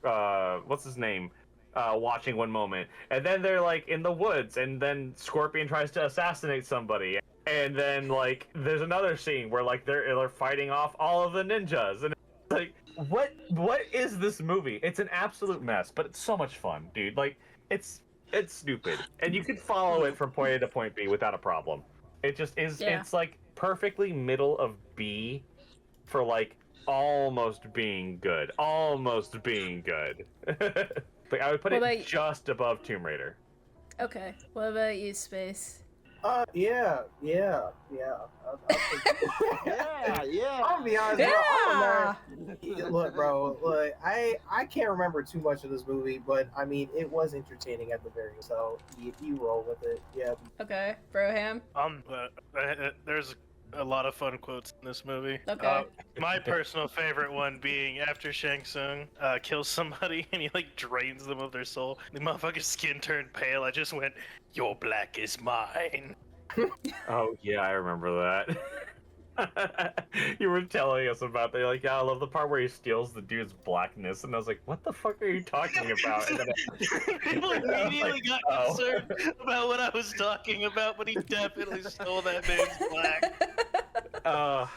what's his name? Watching one moment, and then they're like in the woods, and then Scorpion tries to assassinate somebody, and then like there's another scene where like they're fighting off all of the ninjas, and it's like what is this movie? It's an absolute mess, but it's so much fun, dude. Like it's stupid, and you can follow it from point A to point B without a problem. It just is. Yeah. It's like perfectly middle of B for like almost being good, almost being good. Like I would put it just above Tomb Raider. Okay. What about you, Space? Yeah. Yeah. I'll be honest, Yeah. bro. Look, bro. Look, I can't remember too much of this movie, but I mean, it was entertaining at the very. So you roll with it. Yeah. Okay. Broham? There's a lot of fun quotes in this movie. Okay. My personal favorite one being after Shang Tsung kills somebody and he like drains them of their soul. The motherfucker's skin turned pale. I just went, "Your black is mine." Oh yeah, I remember that. You were telling us about that. You're like, yeah, I love the part where he steals the dude's blackness, and I was like, what the fuck are you talking about? And then People immediately got Oh. concerned about what I was talking about, but he definitely stole that man's black. All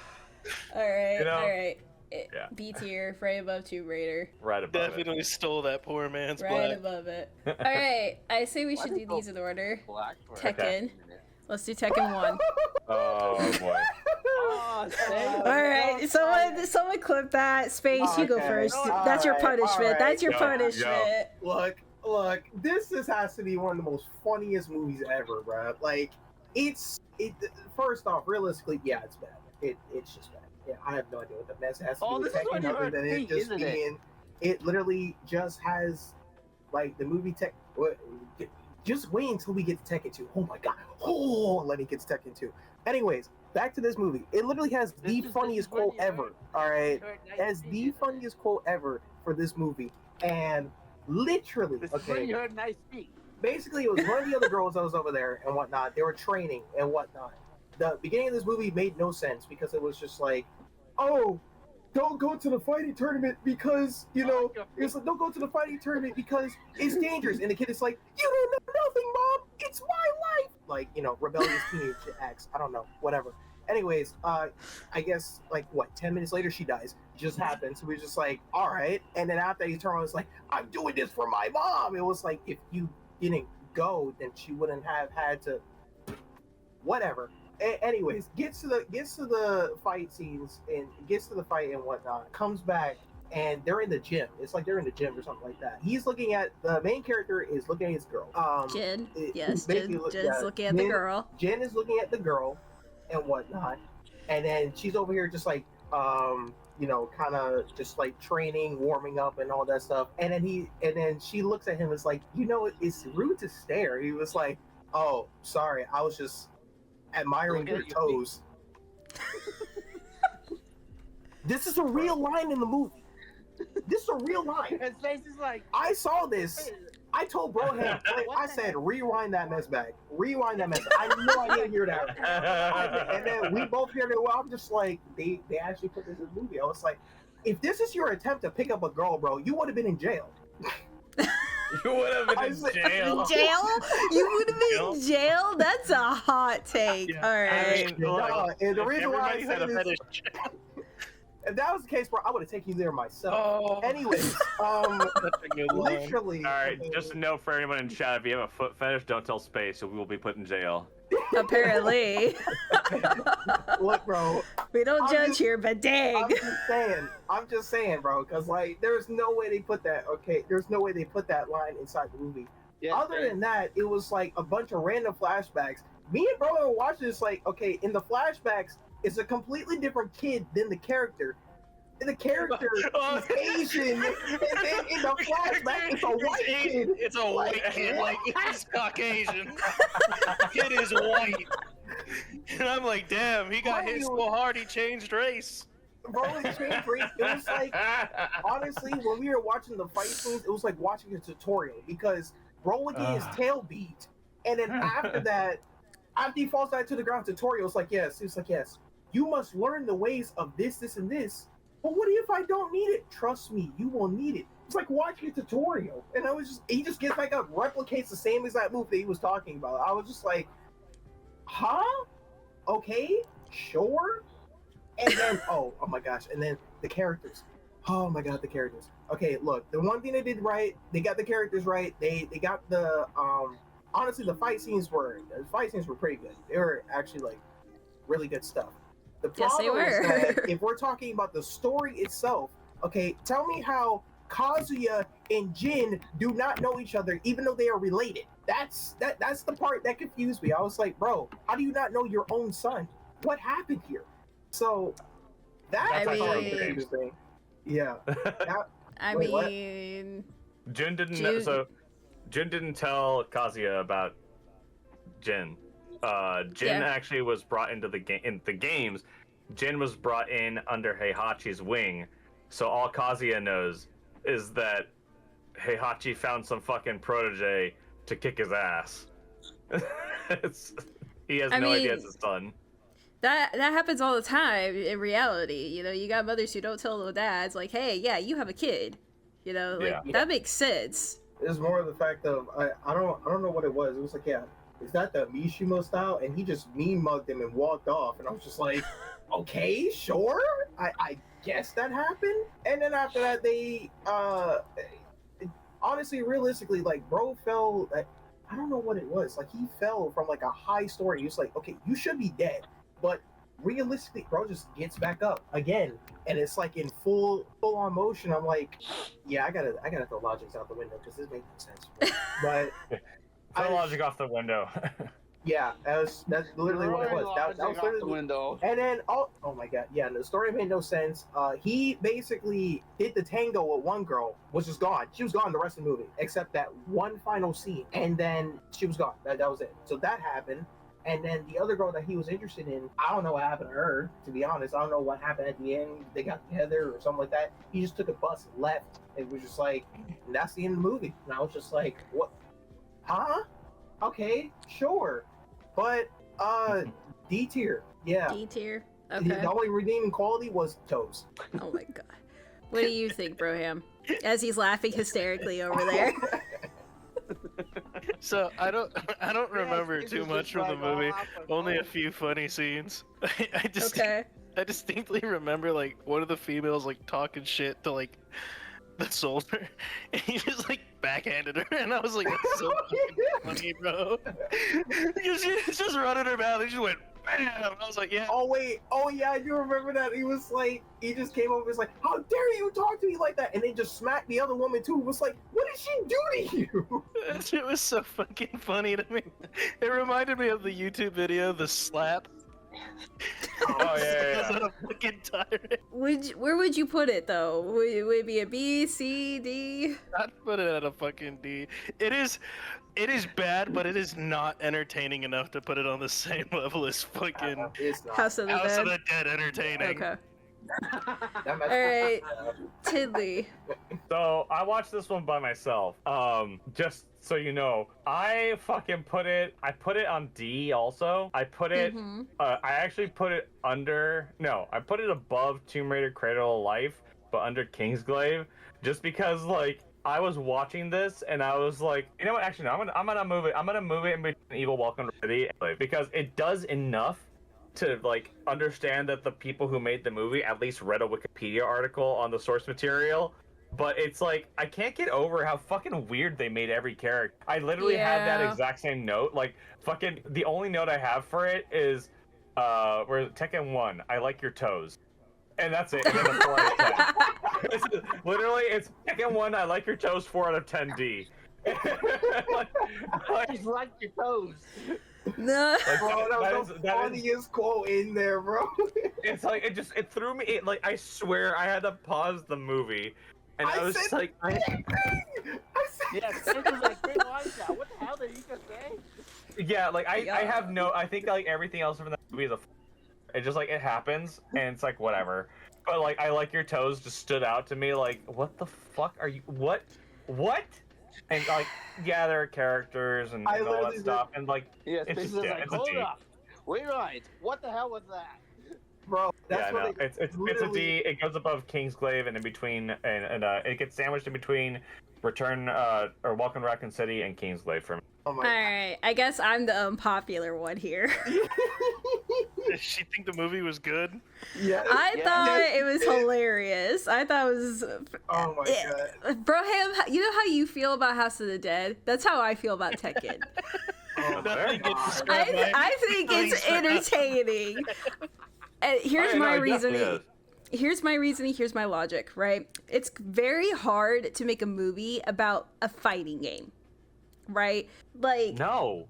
right. You know, all right. yeah. B tier, right above Tomb Raider. Right above Definitely stole that poor man's Right black. above it. All right. I say we Why should did do go these in order. Black for Tekken. Let's do Tekken 1. Oh boy. Oh, All right. Someone clip that. Space, you go Okay. first. All That's your right, punishment. all right. That's your Yo, punishment. Look, this has to be one of the most funniest movies ever, bro. Like, first off, realistically, yeah, it's bad. It's just bad. Yeah, I have no idea what the mess has to do Oh, with this is Tekken when you other heard than me, it just isn't it? being. It literally just has, like, the movie just wait until we get to Tekken 2. Oh my god. Oh, let me get to Tekken 2. Anyways, back to this movie. It literally has the funniest quote ever. Alright? It has the funniest quote ever for this movie. And literally, This is when okay, you heard nice speak. basically it was one of the other girls that was over there and whatnot. They were training and whatnot. The beginning of this movie made no sense because it was just like, oh, don't go to the fighting tournament because, you know, it's like, don't go to the fighting tournament because it's dangerous. And the kid is like, you don't know nothing, Mom. It's my life. Like, you know, rebellious teenage acts. I don't know, whatever. Anyways, I guess, like, 10 minutes later, she dies. It just happened. So we were just like, all right. And then after he turned around, it's like, I'm doing this for my mom. It was like, if you didn't go, then she wouldn't have had to, whatever. Anyways, gets to the fight scenes and gets to the fight and whatnot. Comes back and they're in the gym. It's like they're in the gym or something like that. He's looking at the main character is looking at his girl. Jin. Yes, basically Jin's looking at the girl. Jin is looking at the girl and whatnot, and then she's over here just like you know, kind of just like training, warming up, and all that stuff. And then she looks at him. It's like, you know, it's rude to stare. He was like, oh, sorry, I was just admiring Look at your your toes. This is a real line in the movie. This is a real line. His face is like, I saw this. I told Broham, I said, rewind that mess back. Rewind that mess back. I know I didn't hear that. And then we both heard it. Well, I'm just like, they actually put this in the movie. I was like, if this is your attempt to pick up a girl, bro, you would have been in jail. You would have been in jail. Jail? You would have been in jail? That's a hot take. Yeah. All right. I mean, look, And the reason why I Everybody said had a this, fetish. if that was the case, bro, I would have taken you there myself. Oh, Anyways, that's a good line. literally. All right, just a note for anyone in chat: if you have a foot fetish, don't tell Space, or we will be put in jail. Apparently. Look, bro. We don't I'm judge just- here, but dang. I'm just saying, bro, because like, there's no way they put that. Okay, there's no way they put that line inside the movie. yes, Other than that, it was like a bunch of random flashbacks. Me and bro were watching this like, okay, in the flashbacks, it's a completely different kid than the character. The character is Asian, and then in the flashback, it's a white kid. It's a white kid, like he's Caucasian. The kid is white. And I'm like, damn, he got hit so hard he changed race. Bro, it changed race. It was like, honestly, when we were watching the fight scenes, it was like watching a tutorial because bro would get his tail beat, and then after that, after he falls down to the ground, tutorial's like, yes, it's like, yes, you must learn the ways of this, this, and this. But what if I don't need it? Trust me, you will need it. It's like watching a tutorial. And I was just, he just gets back up, replicates the same exact move that he was talking about. I was just like, huh? Okay, sure. And then, oh my gosh, and then the characters. Oh my god, the characters. Okay, look, the one thing they did right, they got the characters right. They got the honestly the fight scenes were pretty good. They were actually like really good stuff. The Yes, they problem is were. that if we're talking about the story itself, okay, tell me how Kazuya and Jin do not know each other even though they are related. That's the part that confused me. I was like, bro, how do you not know your own son? What happened here? So That's part actually was great. interesting. Yeah. I Wait, what? mean, Jin didn't know, so Jin didn't tell Kazuya about Jin. Jin Yeah. actually was brought into the game in the games. Jin was brought in under Heihachi's wing, so all Kazuya knows is that Heihachi found some fucking protege to kick his ass. He has no idea it's his son. that happens all the time in reality. You know, you got mothers who don't tell their dads, like, hey, yeah, you have a kid. You know, like, Yeah. that makes sense. It was more of the fact of I don't know what it was. It was like, yeah, is that the Mishima style? And he just mean mugged him and walked off. And I was just like, okay, sure. I guess that happened. And then after that, they honestly, realistically, like, bro fell. I don't know what it was. Like, he fell from like a high story. He was like, okay, you should be dead, but realistically, bro just gets back up again, and it's like in full on motion. I'm like, yeah, I gotta throw logics out the window because this makes no sense. But Throw logic off the window. yeah, that's literally what it was. That was literally the window. And then oh my god, yeah, the story made no sense. He basically did the tango with one girl, was just gone. She was gone the rest of the movie, except that one final scene, and then she was gone. That was it. So that happened. And then the other girl that he was interested in, I don't know what happened to her, to be honest. I don't know what happened at the end. They got together or something like that. He just took a bus and left. It was just like, and that's the end of the movie. And I was just like, what? Huh? Okay, sure. But, D tier. Yeah. D tier. The Okay. only redeeming quality was toes. Oh my god. What do you think, Broham? As he's laughing hysterically over there. So I don't remember too much from the movie. Only a few funny scenes. I distinctly remember like one of the females like talking shit to like the soldier, and he just like backhanded her, and I was like, that's so fucking funny, bro. Because she was just running her mouth, and she went bam. I was like, yeah. Oh wait, oh yeah, I do remember that. He was like, he just came over and was like, how dare you talk to me like that? And then just smacked the other woman too. Was like, what did she do to you? That shit was so fucking funny to me. It reminded me of the YouTube video, The Slap. Oh yeah. A fucking tyrant. Where would you put it though? Would it be a B, C, D? I'd put it at a fucking D. It is bad, but it is not entertaining enough to put it on the same level as fucking It's not. House of the House Dead. of the Dead entertaining. Okay. That messed Alright. up. Tidley. So I watched this one by myself. Just so you know, I put it on D also. I put it Mhm. I actually put it I put it above Tomb Raider Cradle of Life, but under Kingsglaive, just because like I was watching this and I was like, you know what, actually no, I'm gonna move it in between Evil Welcome to City, because it does enough to like understand that the people who made the movie at least read a Wikipedia article on the source material. But it's like, I can't get over how fucking weird they made every character. I literally had that Yeah. exact same note. Like, fucking, the only note I have for it is, where Tekken 1, I like your toes. And that's it. And then a 4 out of 10. Literally, it's Tekken 1, I like your toes, 4 out of 10 D. I just like your toes. No. Like, Bro, that was the that is- funniest quote in there, bro. it's like, it threw me, like, I swear I had to pause the movie. And I was said just like, the same thing. I said Yeah, the Chris was like, they watched that. What the hell did you just say? yeah, like I have no, I think like everything else from the movie is it just like it happens and it's like whatever. But like I like your toes just stood out to me like, what the fuck are you? What? And like, yeah, there are characters and I all that literally stuff, and like, Yeah, it's Space just is yeah, like, it's a hold D. up. Wait, right. What the hell was that? Bro, that's Yeah, what no, it it's a literally. D. It goes above Kingsglaive and in between, and it gets sandwiched in between Return or Welcome to Raccoon City and Kingsglaive for me. Oh my. Alright, I guess I'm the unpopular one here. Does she think the movie was good? Yes. I Yeah. thought Yes, it was did. hilarious. I thought it was. Oh my god. Broham, you know how you feel about House of the Dead? That's how I feel about Tekken. Oh my Nothing gets god. described by I think it's feelings for House- entertaining. And here's Oh, yeah, my no, it definitely reasoning. Here's my reasoning. Here's my logic. Right? It's very hard to make a movie about a fighting game. Right? Like. No.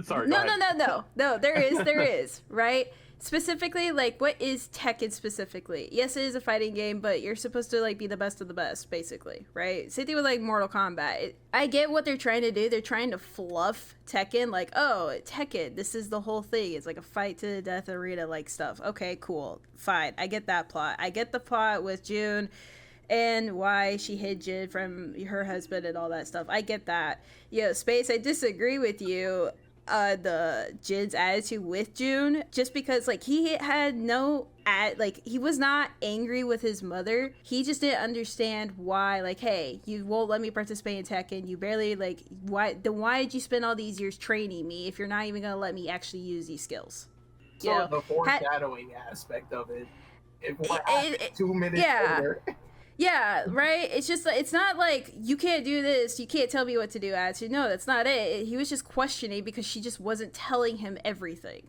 Sorry. No, go ahead. no. There is, right? Specifically, like, what is Tekken specifically? Yes, it is a fighting game, but you're supposed to, like, be the best of the best, basically, right? Same thing with, like, Mortal Kombat. I get what they're trying to do. They're trying to fluff Tekken, like, oh, Tekken, this is the whole thing. It's like a fight to the death arena, like, stuff. Okay, cool. Fine. I get that plot. I get the plot with June and why she hid Jin from her husband and all that stuff. I get that. Yo, Space, I disagree with you. The Jin's attitude with June, just because like he had he was not angry with his mother. He just didn't understand why, like, hey, you won't let me participate in Tekken. You barely like why did you spend all these years training me if you're not even gonna let me actually use these skills? You So know, the foreshadowing aspect of it. What happened it- 2 minutes yeah. later. Yeah, right? It's just, it's not like, you can't do this, you can't tell me what to do, attitude. No, that's not it. He was just questioning because she just wasn't telling him everything.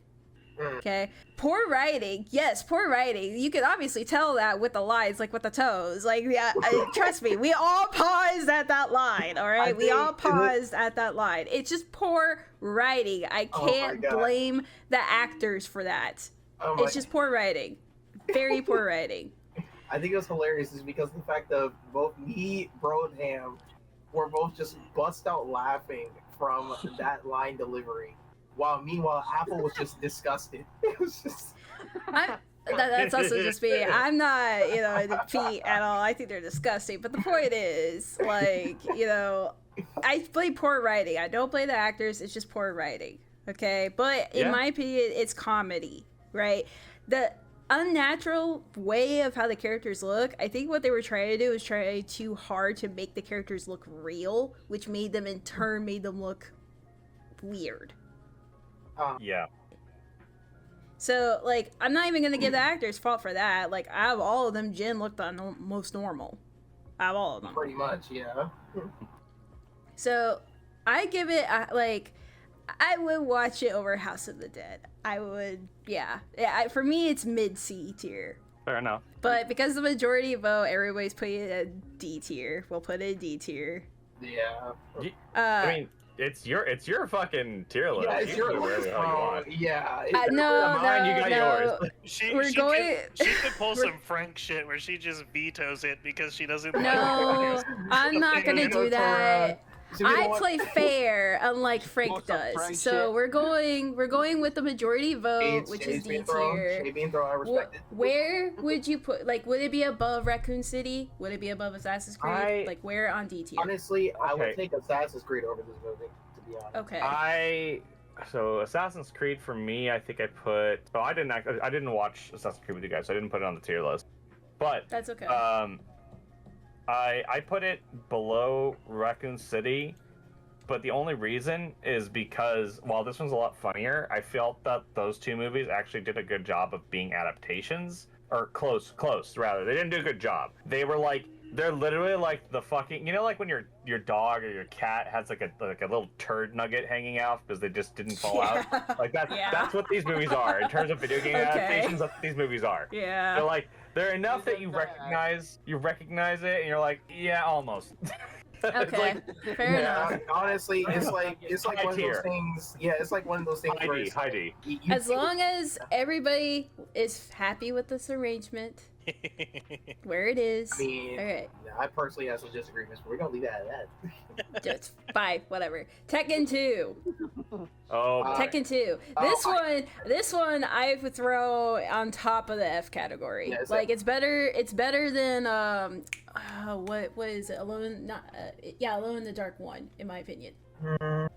Okay? Poor writing. Yes, poor writing. You can obviously tell that with the lines, like with the toes. Like, yeah, trust me, we all paused at that line, all right? We all paused at that line. It's just poor writing. I Oh my can't God. blame the actors for that. Oh my It's just poor writing. Very poor writing. I think it was hilarious is because the fact that both me, Bro, and Ham were both just bust out laughing from that line delivery. While meanwhile Apple was just disgusted. It was just That's also just me. I'm not, the feet at all. I think they're disgusting. But the point is, like, I blame poor writing. I don't blame the actors. It's just poor writing. Okay? But in my opinion, it's comedy, right? The unnatural way of how the characters look, I think what they were trying to do was try too hard to make the characters look real, which made them, in turn, made them look weird. Yeah. So, like, I'm not even gonna give the actors fault for that. Like, out of all of them, Jin looked the most normal. Out of all of them. pretty much, yeah. So, I give it, I would watch it over House of the Dead. I would, yeah. For me, it's mid-C tier. Fair enough. But because the majority vote, everybody's putting it at D tier. We'll put it in D tier. Yeah. I mean, it's your fucking tier list. Yeah, it's You your can do whatever the hell you want. Yeah. No, Mine, you got yours. She We're going- could pull some Frank shit where she just vetoes it because she doesn't. No, I'm not gonna do that. I play fair, unlike Frank Most of does. Frank So shit. we're going with the majority vote, which is D tier. I respect it. Where would you put? Like, would it be above Raccoon City? Would it be above Assassin's Creed? Like, where on D tier? Honestly, I would Okay. take Assassin's Creed over this movie, to be honest. Okay. So Assassin's Creed for me, I think I put. Oh, I didn't watch Assassin's Creed with you guys, so I didn't put it on the tier list. But That's okay. I put it below Raccoon City, but the only reason is because while this one's a lot funnier, I felt that those two movies actually did a good job of being adaptations, or close rather. They didn't do a good job. They're literally like the fucking, like when your dog or your cat has like a little turd nugget hanging out because they just didn't fall out. Like that's what these movies are in terms of video game adaptations. That's what these movies are. Yeah. They're enough that you recognize it, and you're like, yeah, almost. Okay. Fair enough. Honestly, it's like High one of tier. those things. Yeah, it's like one of those things where it's High like, D. you- As long as everybody is happy with this arrangement, where it is. I mean, Okay. I personally have some disagreements, but we're gonna leave it at that. Just 5, whatever. Tekken 2. Oh boy. Tekken 2. This one I would throw on top of the F category. Yes, Like it's better. It's better than what is it? Alone, not yeah, Alone in the Dark 1, in my opinion. Uh,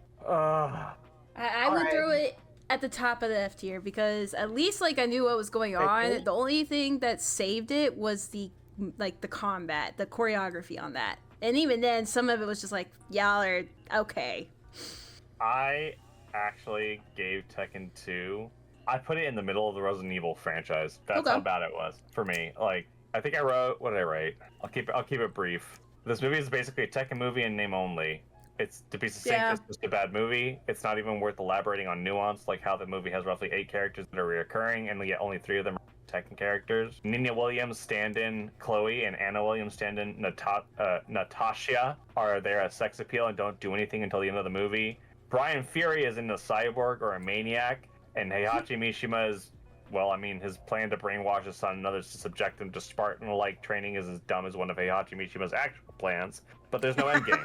I would Alright. throw it at the top of the F tier because at least like I knew what was going on. Okay. The only thing that saved it was the combat, the choreography on that. And even then, some of it was just like, y'all are okay. I actually gave Tekken 2. I put it in the middle of the Resident Evil franchise. That's Okay. how bad it was for me. Like, I think I wrote, what did I write? I'll keep it brief. This movie is basically a Tekken movie in name only. It's, to be succinct, Yeah. it's just a bad movie. It's not even worth elaborating on nuance, like how the movie has roughly 8 characters that are reoccurring, and yet only 3 of them are Tekken characters. Nina Williams stand-in Chloe and Anna Williams stand-in Natasha are there as sex appeal and don't do anything until the end of the movie. Brian Fury is in a cyborg or a maniac, and Heihachi Mishima is, well, I mean, his plan to brainwash his son and others to subject him to Spartan-like training is as dumb as one of Heihachi Mishima's actual plans, but there's no endgame.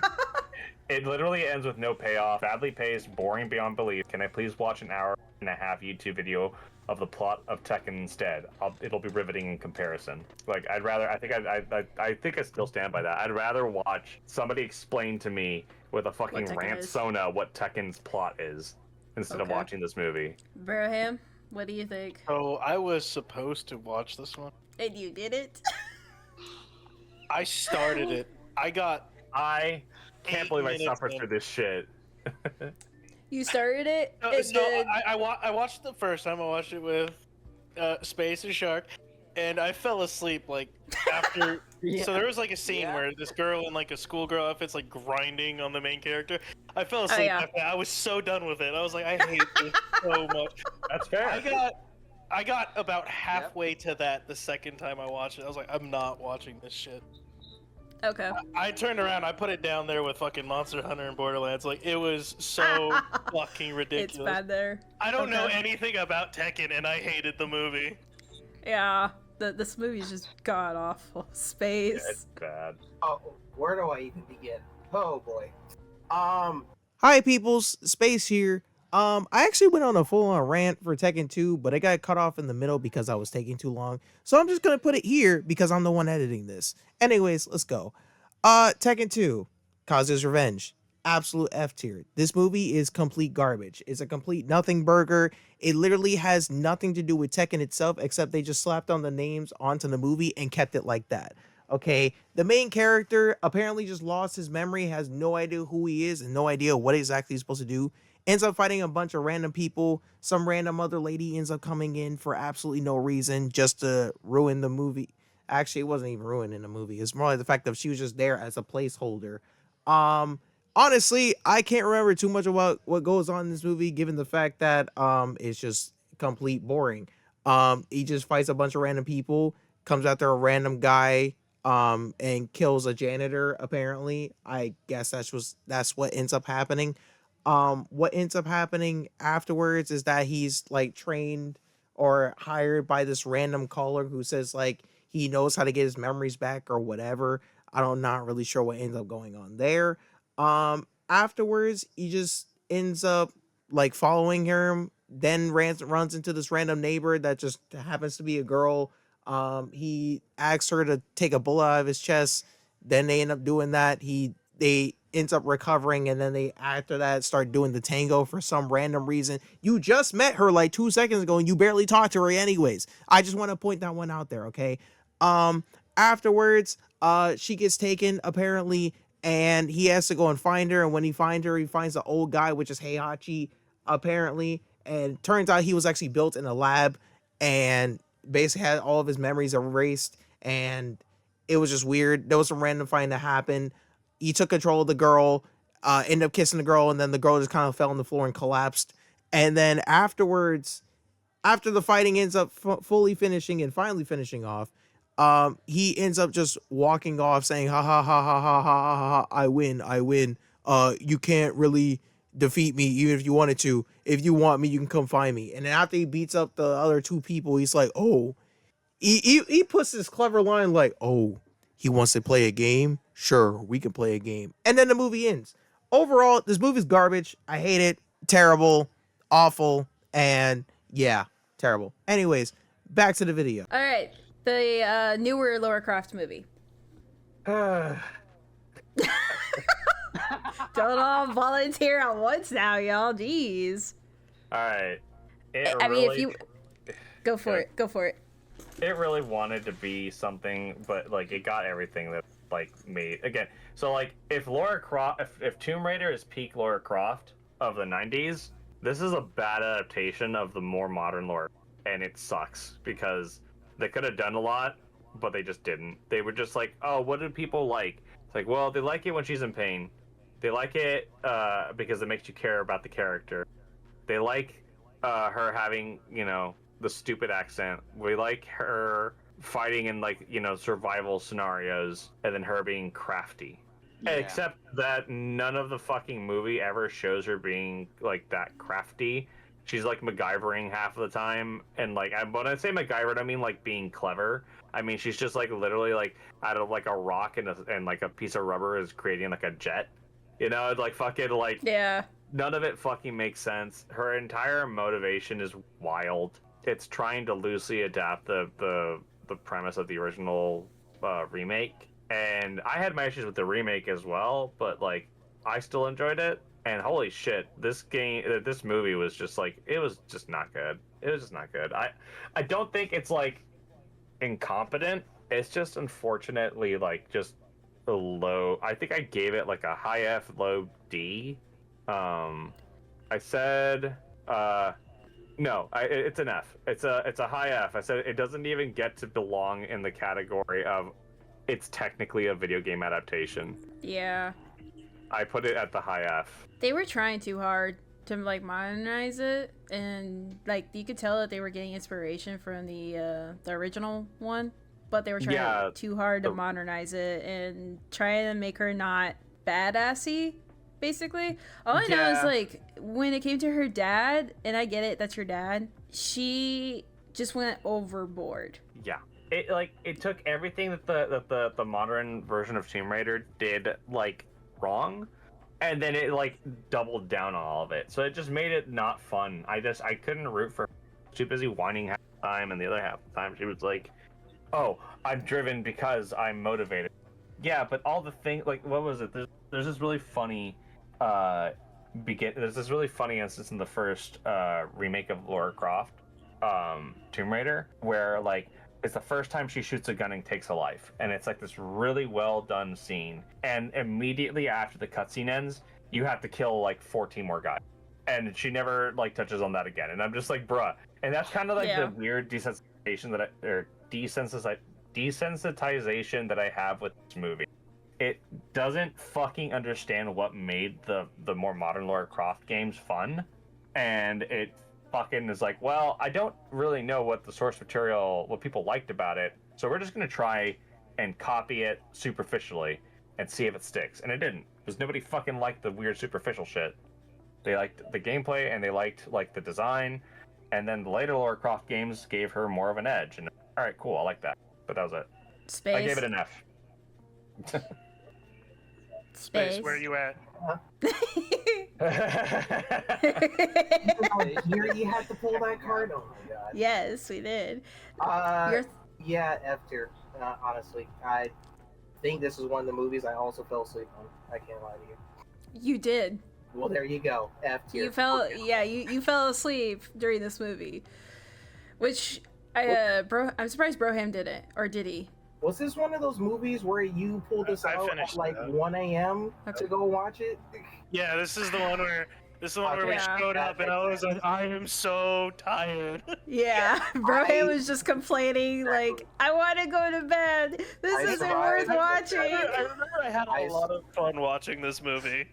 It literally ends with no payoff, badly paced, boring beyond belief. Can I please watch an hour and a half YouTube video of the plot of Tekken instead? It'll be riveting in comparison. Like, I'd rather, I think I still stand by that. I'd rather watch somebody explain to me with a fucking Tekken rant is. sona what Tekken's plot is instead of Okay. watching this movie. Broham, what do you think? So I was supposed to watch this one. And you did it? I started it. I got I can't 8 believe I minutes suffered in. through this shit. You started it? So, and so then... I watched it the first time. I watched it with Space and Shark, and I fell asleep like after. Yeah. So there was like a scene Yeah. where this girl in like a schoolgirl outfit's like grinding on the main character. I fell asleep yeah. after that. I was so done with it. I was like, I hate this so much. That's fair. I got about halfway to that the second time I watched it. I was like, I'm not watching this shit. Okay. I turned around, I put it down there with fucking Monster Hunter and Borderlands. Like, it was so fucking ridiculous. It's bad there. I don't know Okay. anything about Tekken, and I hated the movie. Yeah. This movie's just god awful. Space. Yeah, it's bad. Oh, where do I even begin? Oh boy. Hi peoples, Space here. I actually went on a full-on rant for Tekken 2, but it got cut off in the middle because I was taking too long. So I'm just gonna put it here because I'm the one editing this. Anyways, let's go. Tekken 2, Kazuya's Revenge. Absolute F tier. This movie is complete garbage. It's a complete nothing burger. It literally has nothing to do with Tekken itself, except they just slapped on the names onto the movie and kept it like that. Okay, the main character apparently just lost his memory, has no idea who he is, and no idea what exactly he's supposed to do. Ends up fighting a bunch of random people. Some random other lady ends up coming in for absolutely no reason, just to ruin the movie. Actually, it wasn't even ruining the movie. It's more like the fact that she was just there as a placeholder. Honestly, I can't remember too much about what goes on in this movie, given the fact that it's just complete boring. He just fights a bunch of random people, comes after a random guy, and kills a janitor. Apparently, I guess that's what ends up happening. What ends up happening afterwards is that he's like trained or hired by this random caller who says like he knows how to get his memories back or whatever. I'm not really sure what ends up going on there. Afterwards, he just ends up like following him, then runs into this random neighbor that just happens to be a girl. He asks her to take a bullet out of his chest. Then they end up doing that. They ends up recovering, and then they after that start doing the tango for some random reason. You just met her like 2 seconds ago, and you barely talked to her anyways. I just want to point that one out there, okay? Afterwards, she gets taken apparently, and he has to go and find her. And when he finds her, he finds the old guy, which is Heihachi apparently. And turns out he was actually built in a lab, and basically had all of his memories erased. And it was just weird. There was some random fighting that happened. He took control of the girl, ended up kissing the girl, and then the girl just kind of fell on the floor and collapsed. And then afterwards, after the fighting ends up fully finishing and finally finishing off, he ends up just walking off saying, ha ha ha ha ha ha ha ha, I win, I win. You can't really defeat me even if you wanted to. If you want me, you can come find me. And then after he beats up the other two people, he's like, oh, he puts this clever line like, oh, he wants to play a game? Sure, we can play a game. And then the movie ends. Overall, this movie's garbage. I hate it. terrible, awful, and yeah, terrible. Anyways, back to the video. All right, the newer Lara Croft movie. Don't all volunteer at once now, y'all. Jeez. All right. I mean, if you go for it, go for it. It really wanted to be something, but like it got everything that like made again. So like if Lara Croft, if Tomb Raider is peak Lara Croft of the '90s, this is a bad adaptation of the more modern Lara, and it sucks because they could have done a lot, but they just didn't. They were just like, oh, what do people like? It's like, well, they like it when she's in pain. They like it because it makes you care about the character. They like her having, you know, the stupid accent. We like her fighting in like, you know, survival scenarios, and then her being crafty. Yeah. Except that none of the fucking movie ever shows her being like that crafty. She's like MacGyvering half of the time, and like when I say MacGyver, I don't mean like being clever. I mean she's just like literally like out of like a rock and like a piece of rubber is creating like a jet. You know, it's like fucking like Yeah. none of it fucking makes sense. Her entire motivation is wild. It's trying to loosely adapt the premise of the original remake, and I had my issues with the remake as well. But like, I still enjoyed it. And holy shit, this movie was just like it was just not good. It was just not good. I don't think it's like incompetent. It's just unfortunately like just a low. I think I gave it like a high F, low D. I said no, it's an F. It's a high F. I said it doesn't even get to belong in the category of it's technically a video game adaptation. Yeah. I put it at the high F. They were trying too hard to like modernize it, and like you could tell that they were getting inspiration from the original one, but they were trying too hard to modernize it and trying to make her not badassy. Basically, all I know is like when it came to her dad, and I get it, that's your dad. She just went overboard. Yeah, it took everything that the modern version of Tomb Raider did like wrong, and then it like doubled down on all of it. So it just made it not fun. I couldn't root for her. Too busy whining half the time, and the other half of the time she was like, "Oh, I'm driven because I'm motivated." Yeah, but all the things like what was it? There's this really funny. There's this really funny instance in the first remake of Lara Croft, Tomb Raider, where like it's the first time she shoots a gun and takes a life, and it's like this really well done scene. And immediately after the cutscene ends, you have to kill like 14 more guys, and she never like touches on that again. And I'm just like, bruh. And that's kind of like the weird desensitization desensitization that I have with this movie. It doesn't fucking understand what made the more modern Lara Croft games fun, and it fucking is like, well, I don't really know what the source material, what people liked about it, so we're just gonna try and copy it superficially and see if it sticks. And it didn't, because nobody fucking liked the weird superficial shit. They liked the gameplay and they liked like the design, and then the later Lara Croft games gave her more of an edge. And all right, cool, I like that. But that was it. Space. I gave it an F. Space, where you at? Here you had to pull that card. Oh my god. Yes, we did. Yeah, F tier. Honestly, I think this is one of the movies I also fell asleep on. I can't lie to you. You did. Well, there you go. F tier. You fell. Yeah, you fell asleep during this movie, which I'm surprised Broham didn't, or did he? Was this one of those movies where you pulled this out at like 1 a.m. to go watch it? Yeah, this is the one where we showed up and I was like, I am so tired. Yeah, Broham was just complaining like, I want to go to bed. This isn't worth watching. I remember I had a lot of fun watching this movie.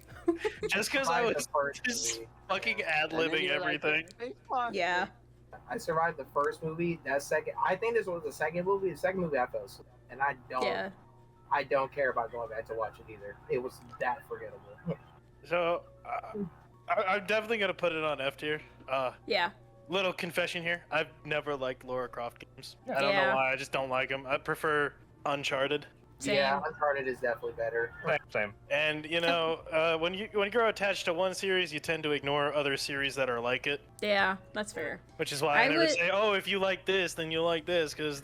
Just because I was just fucking ad-libbing everything. Yeah. I survived the first movie. I think this was the second movie. The second movie I fell asleep, and I don't care about going back to watch it either. It was that forgettable. So I'm definitely gonna put it on F tier. Yeah. Little confession here: I've never liked Lara Croft games. I don't know why. I just don't like them. I prefer Uncharted. Yeah, Same. Uncharted is definitely better. Same. And when you grow attached to one series, you tend to ignore other series that are like it. Yeah, that's fair. Which is why I never say, "Oh, if you like this, then you'll like this," because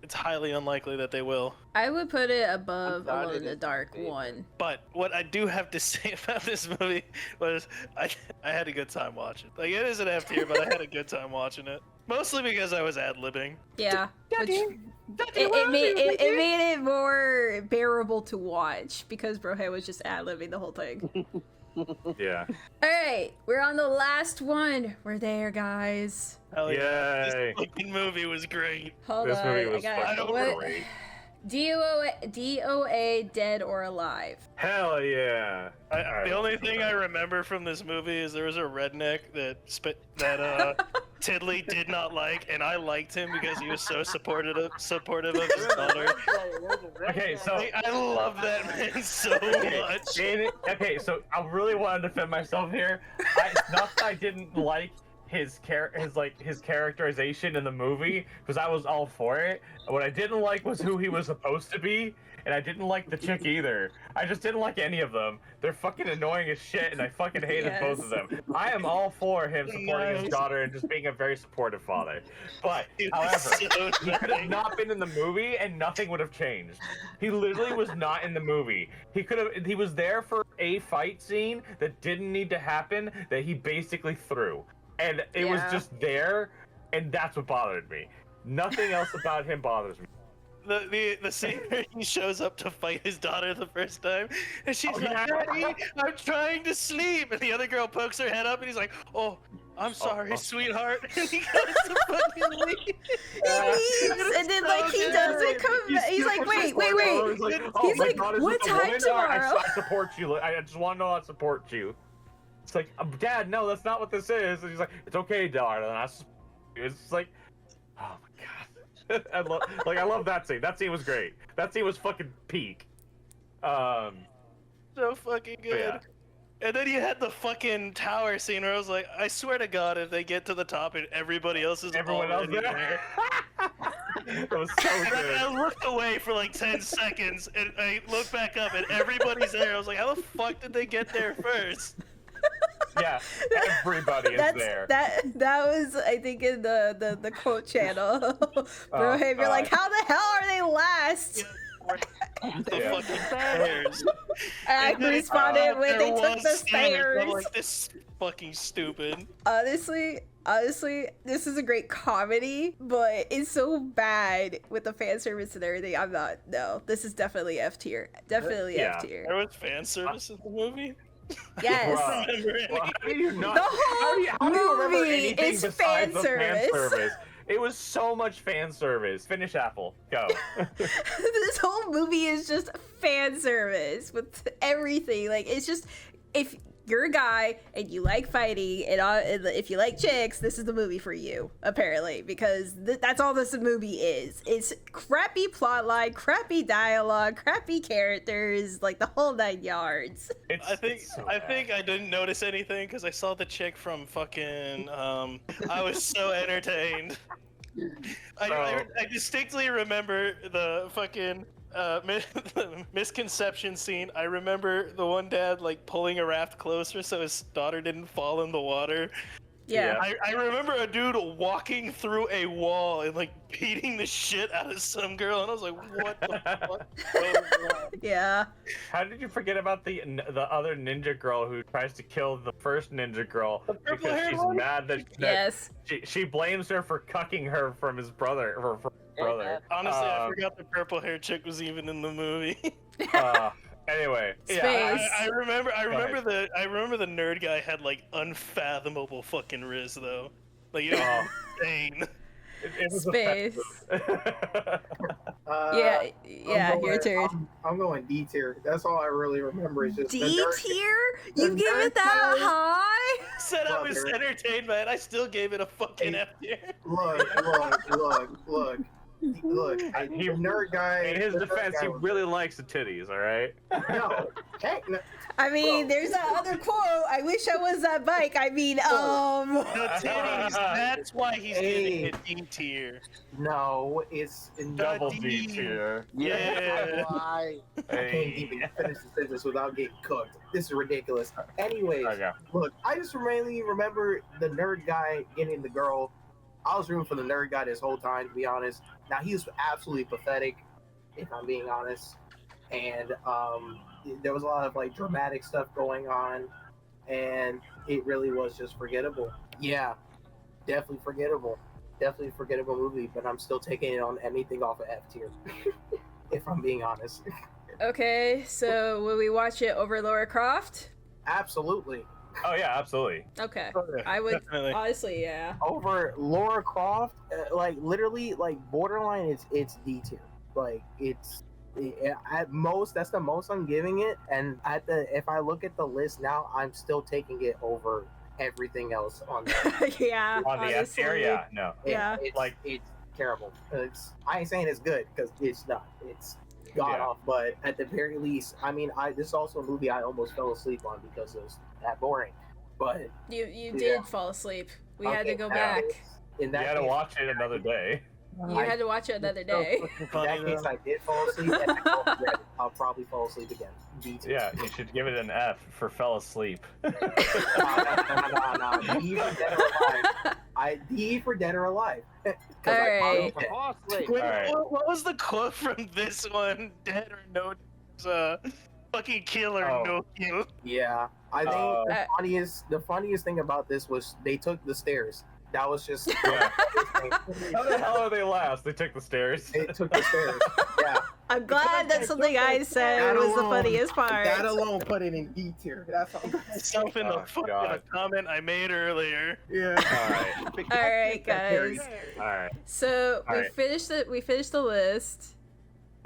it's highly unlikely that they will. I would put it above Uncharted Alone in the is Dark my favorite. 1. But what I do have to say about this movie was I had a good time watching. Like, it is an F tier, but I had a good time watching it. Mostly because I was ad-libbing. Yeah. Which, it made it more bearable to watch because Brohead was just ad-libbing the whole thing. Yeah. Alright, we're on the last one. We're there, guys. Hell yeah. Yay. This fucking movie was great. Hold This on. movie was I got fucking what? great. DOA, Dead or Alive. Hell yeah. The only thing I remember from this movie is there was a redneck that Tiddly did not like, and I liked him because he was so supportive of his daughter. Okay, so I love that man so much. Okay, so I really want to defend myself here. It's not that I didn't like his characterization in the movie, because I was all for it. What I didn't like was who he was supposed to be, and I didn't like the chick either. I just didn't like any of them. They're fucking annoying as shit, and I fucking hated both of them. I am all for him supporting his daughter and just being a very supportive father. But, however, he could have not been in the movie, and nothing would have changed. He literally was not in the movie. He was there for a fight scene that didn't need to happen, that he basically threw. And it was just there, and that's what bothered me. Nothing else about him bothers me. The scene where he shows up to fight his daughter the first time, and she's like, "Daddy, I'm trying to sleep," and the other girl pokes her head up, and he's like, "Oh, I'm sorry, sweetheart," and he goes to fucking leave. He leaves, and then like he doesn't come back. He's like, wait. He's like, what time tomorrow? I support you. I just want to know I support you. It's like, Dad, no, that's not what this is. And he's like, it's okay, darling. It's like, oh my god. I love that scene. That scene was great. That scene was fucking peak. So fucking good. Yeah. And then you had the fucking tower scene where I was like, I swear to God, if they get to the top and everybody else is Everyone else already there. That was so And good. I looked away for like 10 seconds, and I looked back up, and everybody's there. I was like, how the fuck did they get there first? Yeah, everybody is there. That was, I think, in the quote channel. Bro, you're God. like, how the hell are they last? The Yeah. fucking stairs. I And then responded when they there took was the I'm stairs. like, this is fucking stupid. Honestly, this is a great comedy, but it's so bad with the fan service and everything. No, this is definitely F tier. Definitely Yeah. F tier. There was fan service in the movie? Yes. Bruh. Remember any? Well, how do you not? The how do you remember movie anything is besides fan the service. fan service? It was so much fan service. Finish Apple. Go. This whole movie is just fan service with everything. Like, it's just, if you're a guy and you like fighting and if you like chicks, this is the movie for you, apparently, because that's all this movie is. It's crappy plotline, crappy dialogue, crappy characters, like the whole 9 yards. I think I didn't notice anything because I saw the chick from fucking. I was so entertained. I distinctly remember the fucking the misconception scene. I remember the one dad like pulling a raft closer so his daughter didn't fall in the water. Yeah. I remember a dude walking through a wall and like beating the shit out of some girl, and I was like, what the fuck? Yeah. How did you forget about the other ninja girl who tries to kill the first ninja girl because purple-haired she's one? mad that Yes. she blames her for cucking her from his brother. Brother. Honestly, I forgot the purple hair chick was even in the movie. Anyway, Space. yeah, I remember ahead. the nerd guy had like unfathomable fucking wrist though. Like it was insane. it was Space. effective. Yeah, your turn. I'm going D tier. That's all I really remember is just D the nerd- tier? You the give nerd it that power- high? Said I was Brother. entertained by it. I still gave it a fucking F tier. Look. He- The nerd guy. In his the nerd defense, guy he was- really likes the titties. All right. No, heck no. I mean, there's that other quote. I wish I was that bike. I mean, The titties, that's why he's getting a D tier. No, it's Double D. D tier. Yeah. Why? I can't even finish the sentence without getting cooked. This is ridiculous. Anyways, Okay. look, I just mainly remember the nerd guy getting the girl. I was rooting for the nerd guy this whole time, to be honest. Now, he was absolutely pathetic, if I'm being honest. And there was a lot of like dramatic stuff going on, and it really was just forgettable. Yeah, definitely forgettable. Definitely a forgettable movie, but I'm still taking it on anything off of F tier, if I'm being honest. Okay, so will we watch it over Laura Croft? Absolutely. Oh yeah, absolutely. Okay, Oh, yeah, I would definitely. honestly, yeah. Over Laura Croft, like literally, like borderline, it's D tier. Like at most, that's the most I'm giving it. And if I look at the list now, I'm still taking it over everything else on that. Yeah, On the F tier, honestly. yeah, no. Yeah. It's terrible. I ain't saying it's good because it's not. It's god off. But at the very least, I mean, this is also a movie I almost fell asleep on because it was that boring. But You did fall asleep. We had to okay, go that back. case- in You that had to case, watch it another day. You had to watch it another day. in that case, I did fall asleep, and I don't regret it. I'll probably fall asleep again. D tier. Yeah, you should give it an F for fell asleep. No. D for dead or alive. D for dead or alive. 'Cause I Alright. probably- Fall asleep. Wait, Alright. what was the quote from this one? Dead or no? Fucking kill or Oh. no kill. Yeah, I think Uh, the funniest thing about this was they took the stairs. That was just Yeah. How the hell are they last? They took the stairs. they took the stairs. Yeah, I'm glad that's something I said That was the alone- funniest part. that alone put it in D tier. That's all. Myself in Oh, the foot in a God. comment I made earlier. Yeah. Alright, Alright, guys. alright. So we Alright. finished it. We finished the list.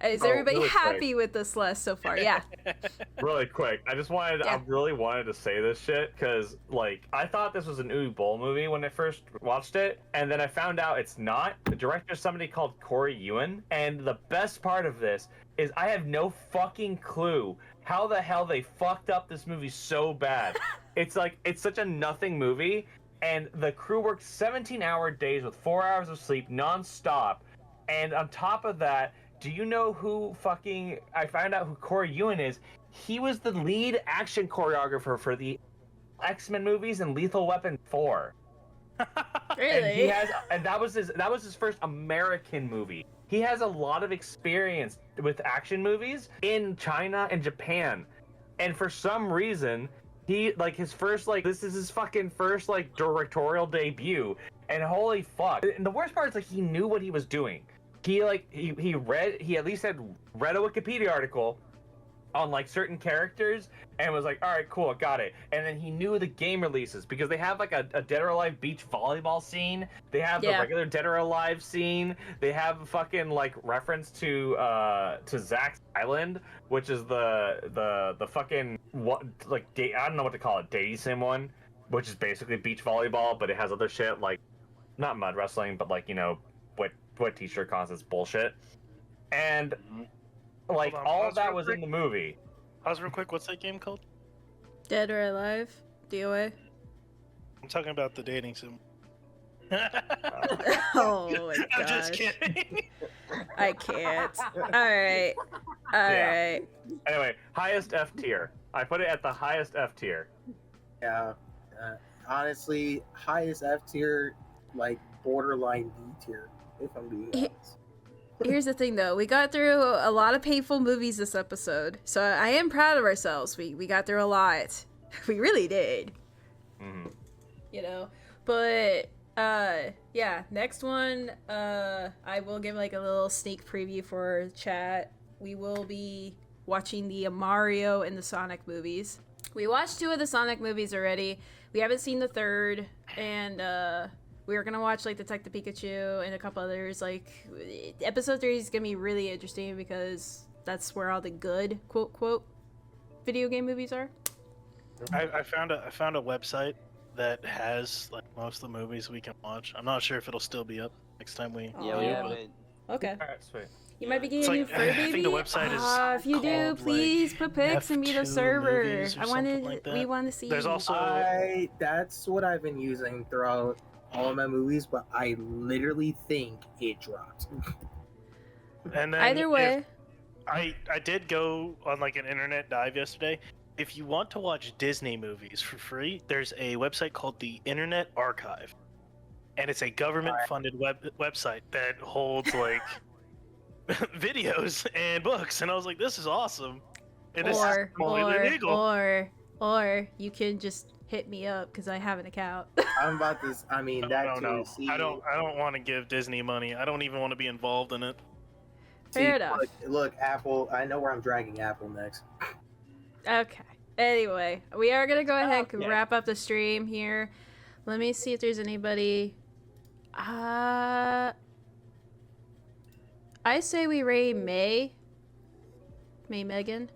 Is Oh, everybody really happy with this list so far? Yeah. Really quick, I Yeah. really wanted to say this shit because, like, I thought this was an Uwe Boll movie when I first watched it, and then I found out it's not. The director is somebody called Corey Ewan, and the best part of this is I have no fucking clue how the hell they fucked up this movie so bad. It's such a nothing movie, and the crew worked 17-hour days with 4 hours of sleep non-stop, and on top of that, do you know who I found out who Corey Ewan is? He was the lead action choreographer for the X-Men movies and Lethal Weapon 4. Really? And that was his first American movie. He has a lot of experience with action movies in China and Japan. And for some reason, this is his fucking first like directorial debut. And holy fuck. And the worst part is like he knew what he was doing. He at least had read a Wikipedia article on like certain characters and was like, all right, cool, got it. And then he knew the game releases because they have like a Dead or Alive beach volleyball scene. They have the regular Dead or Alive scene. They have a fucking like reference to Zack's Island, which is the fucking I don't know what to call it, dating sim one, which is basically beach volleyball, but it has other shit like not mud wrestling, but like, you know, what t-shirt contests bullshit. And like Hold on, all pause of that real was quick. in the movie. Pause real quick. What's that game called? Dead or Alive? DOA? I'm talking about the dating sim. Oh my I'm just gosh. kidding. I can't. Alright. Alright. Anyway, highest F tier. I put it at the highest F tier. Yeah. Honestly, highest F tier, like borderline D tier, if I'm being honest. Here's the thing though, we got through a lot of painful movies this episode, so I am proud of ourselves. We got through a lot. We really did. Mhm. You know? But yeah, next one, I will give like a little sneak preview for chat. We will be watching the Mario and the Sonic movies. We watched 2 of the Sonic movies already. We haven't seen the third, and we were gonna watch like Detective Pikachu and a couple others. Like episode 3 is gonna be really interesting because that's where all the good quote quote video game movies are. I found a website that has like most of the movies we can watch. I'm not sure if it'll still be up next time we. Oh, Yeah, we yeah. haven't. Okay. All right, sweet. You might be getting It's a new like, fur I baby. think the website is If you do, called, please like, put pics and meet a F2 server. movies or I something wanted, like we that. want to see. There's also That's what I've been using throughout all of my movies, but I literally think it dropped. and then Either way. I did go on like an internet dive yesterday. If you want to watch Disney movies for free, there's a website called the Internet Archive, and it's a government-funded website that holds like videos and books. And I was like, this is awesome. And this is completely legal. Or you can just hit me up because I have an account. I'm about to. I mean, that too. No. See, I don't want to give Disney money. I don't even want to be involved in it. Fair enough. Look, Apple. I know where I'm dragging Apple next. Okay. Anyway, we are gonna go ahead and Okay. wrap up the stream here. Let me see if there's anybody. I say we rate May Megan.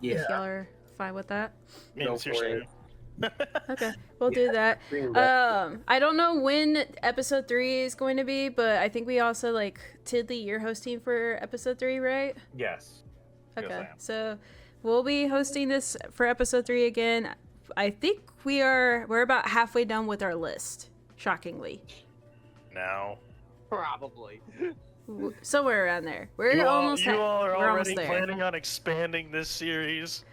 Yeah, If y'all are fine with that. Yeah, Go it's your for stream. Okay, we'll do that. I don't know when episode 3 is going to be, but I think we also like Tidley, you're hosting for episode 3, right? Yes. Yes, I Okay, am. so we'll be hosting this for episode 3 again. I think we're about halfway done with our list, shockingly. Now. Probably. Somewhere around there. We're You almost all are we're almost already there. planning on expanding this series.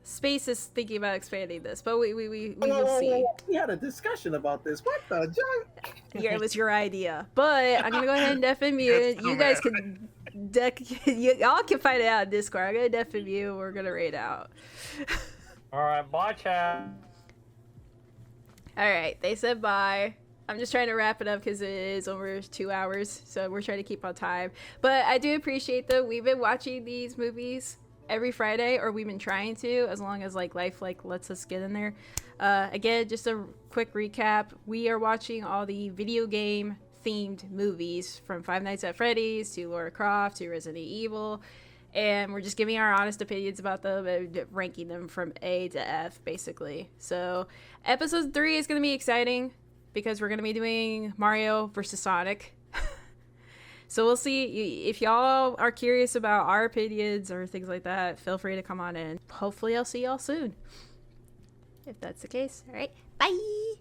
Space is thinking about expanding this, but we will see. We had a discussion about this. What the junk? Yeah, it was your idea, but I'm gonna go ahead and deaf and mute. You guys can, y'all can find it out in Discord. I'm gonna deaf and mute. We're gonna raid out. All right, bye, chat. All right, they said bye. I'm just trying to wrap it up because it is over 2 hours, so we're trying to keep on time. But I do appreciate that we've been watching these movies every Friday, or we've been trying to, as long as like life like lets us get in there. Again, just a quick recap: we are watching all the video game themed movies, from Five Nights at Freddy's to Lara Croft to Resident Evil. And we're just giving our honest opinions about them and ranking them from A to F, basically. So, episode 3 is going to be exciting because we're going to be doing Mario versus Sonic. So, we'll see. If y'all are curious about our opinions or things like that, feel free to come on in. Hopefully, I'll see y'all soon. If that's the case. All right. Bye.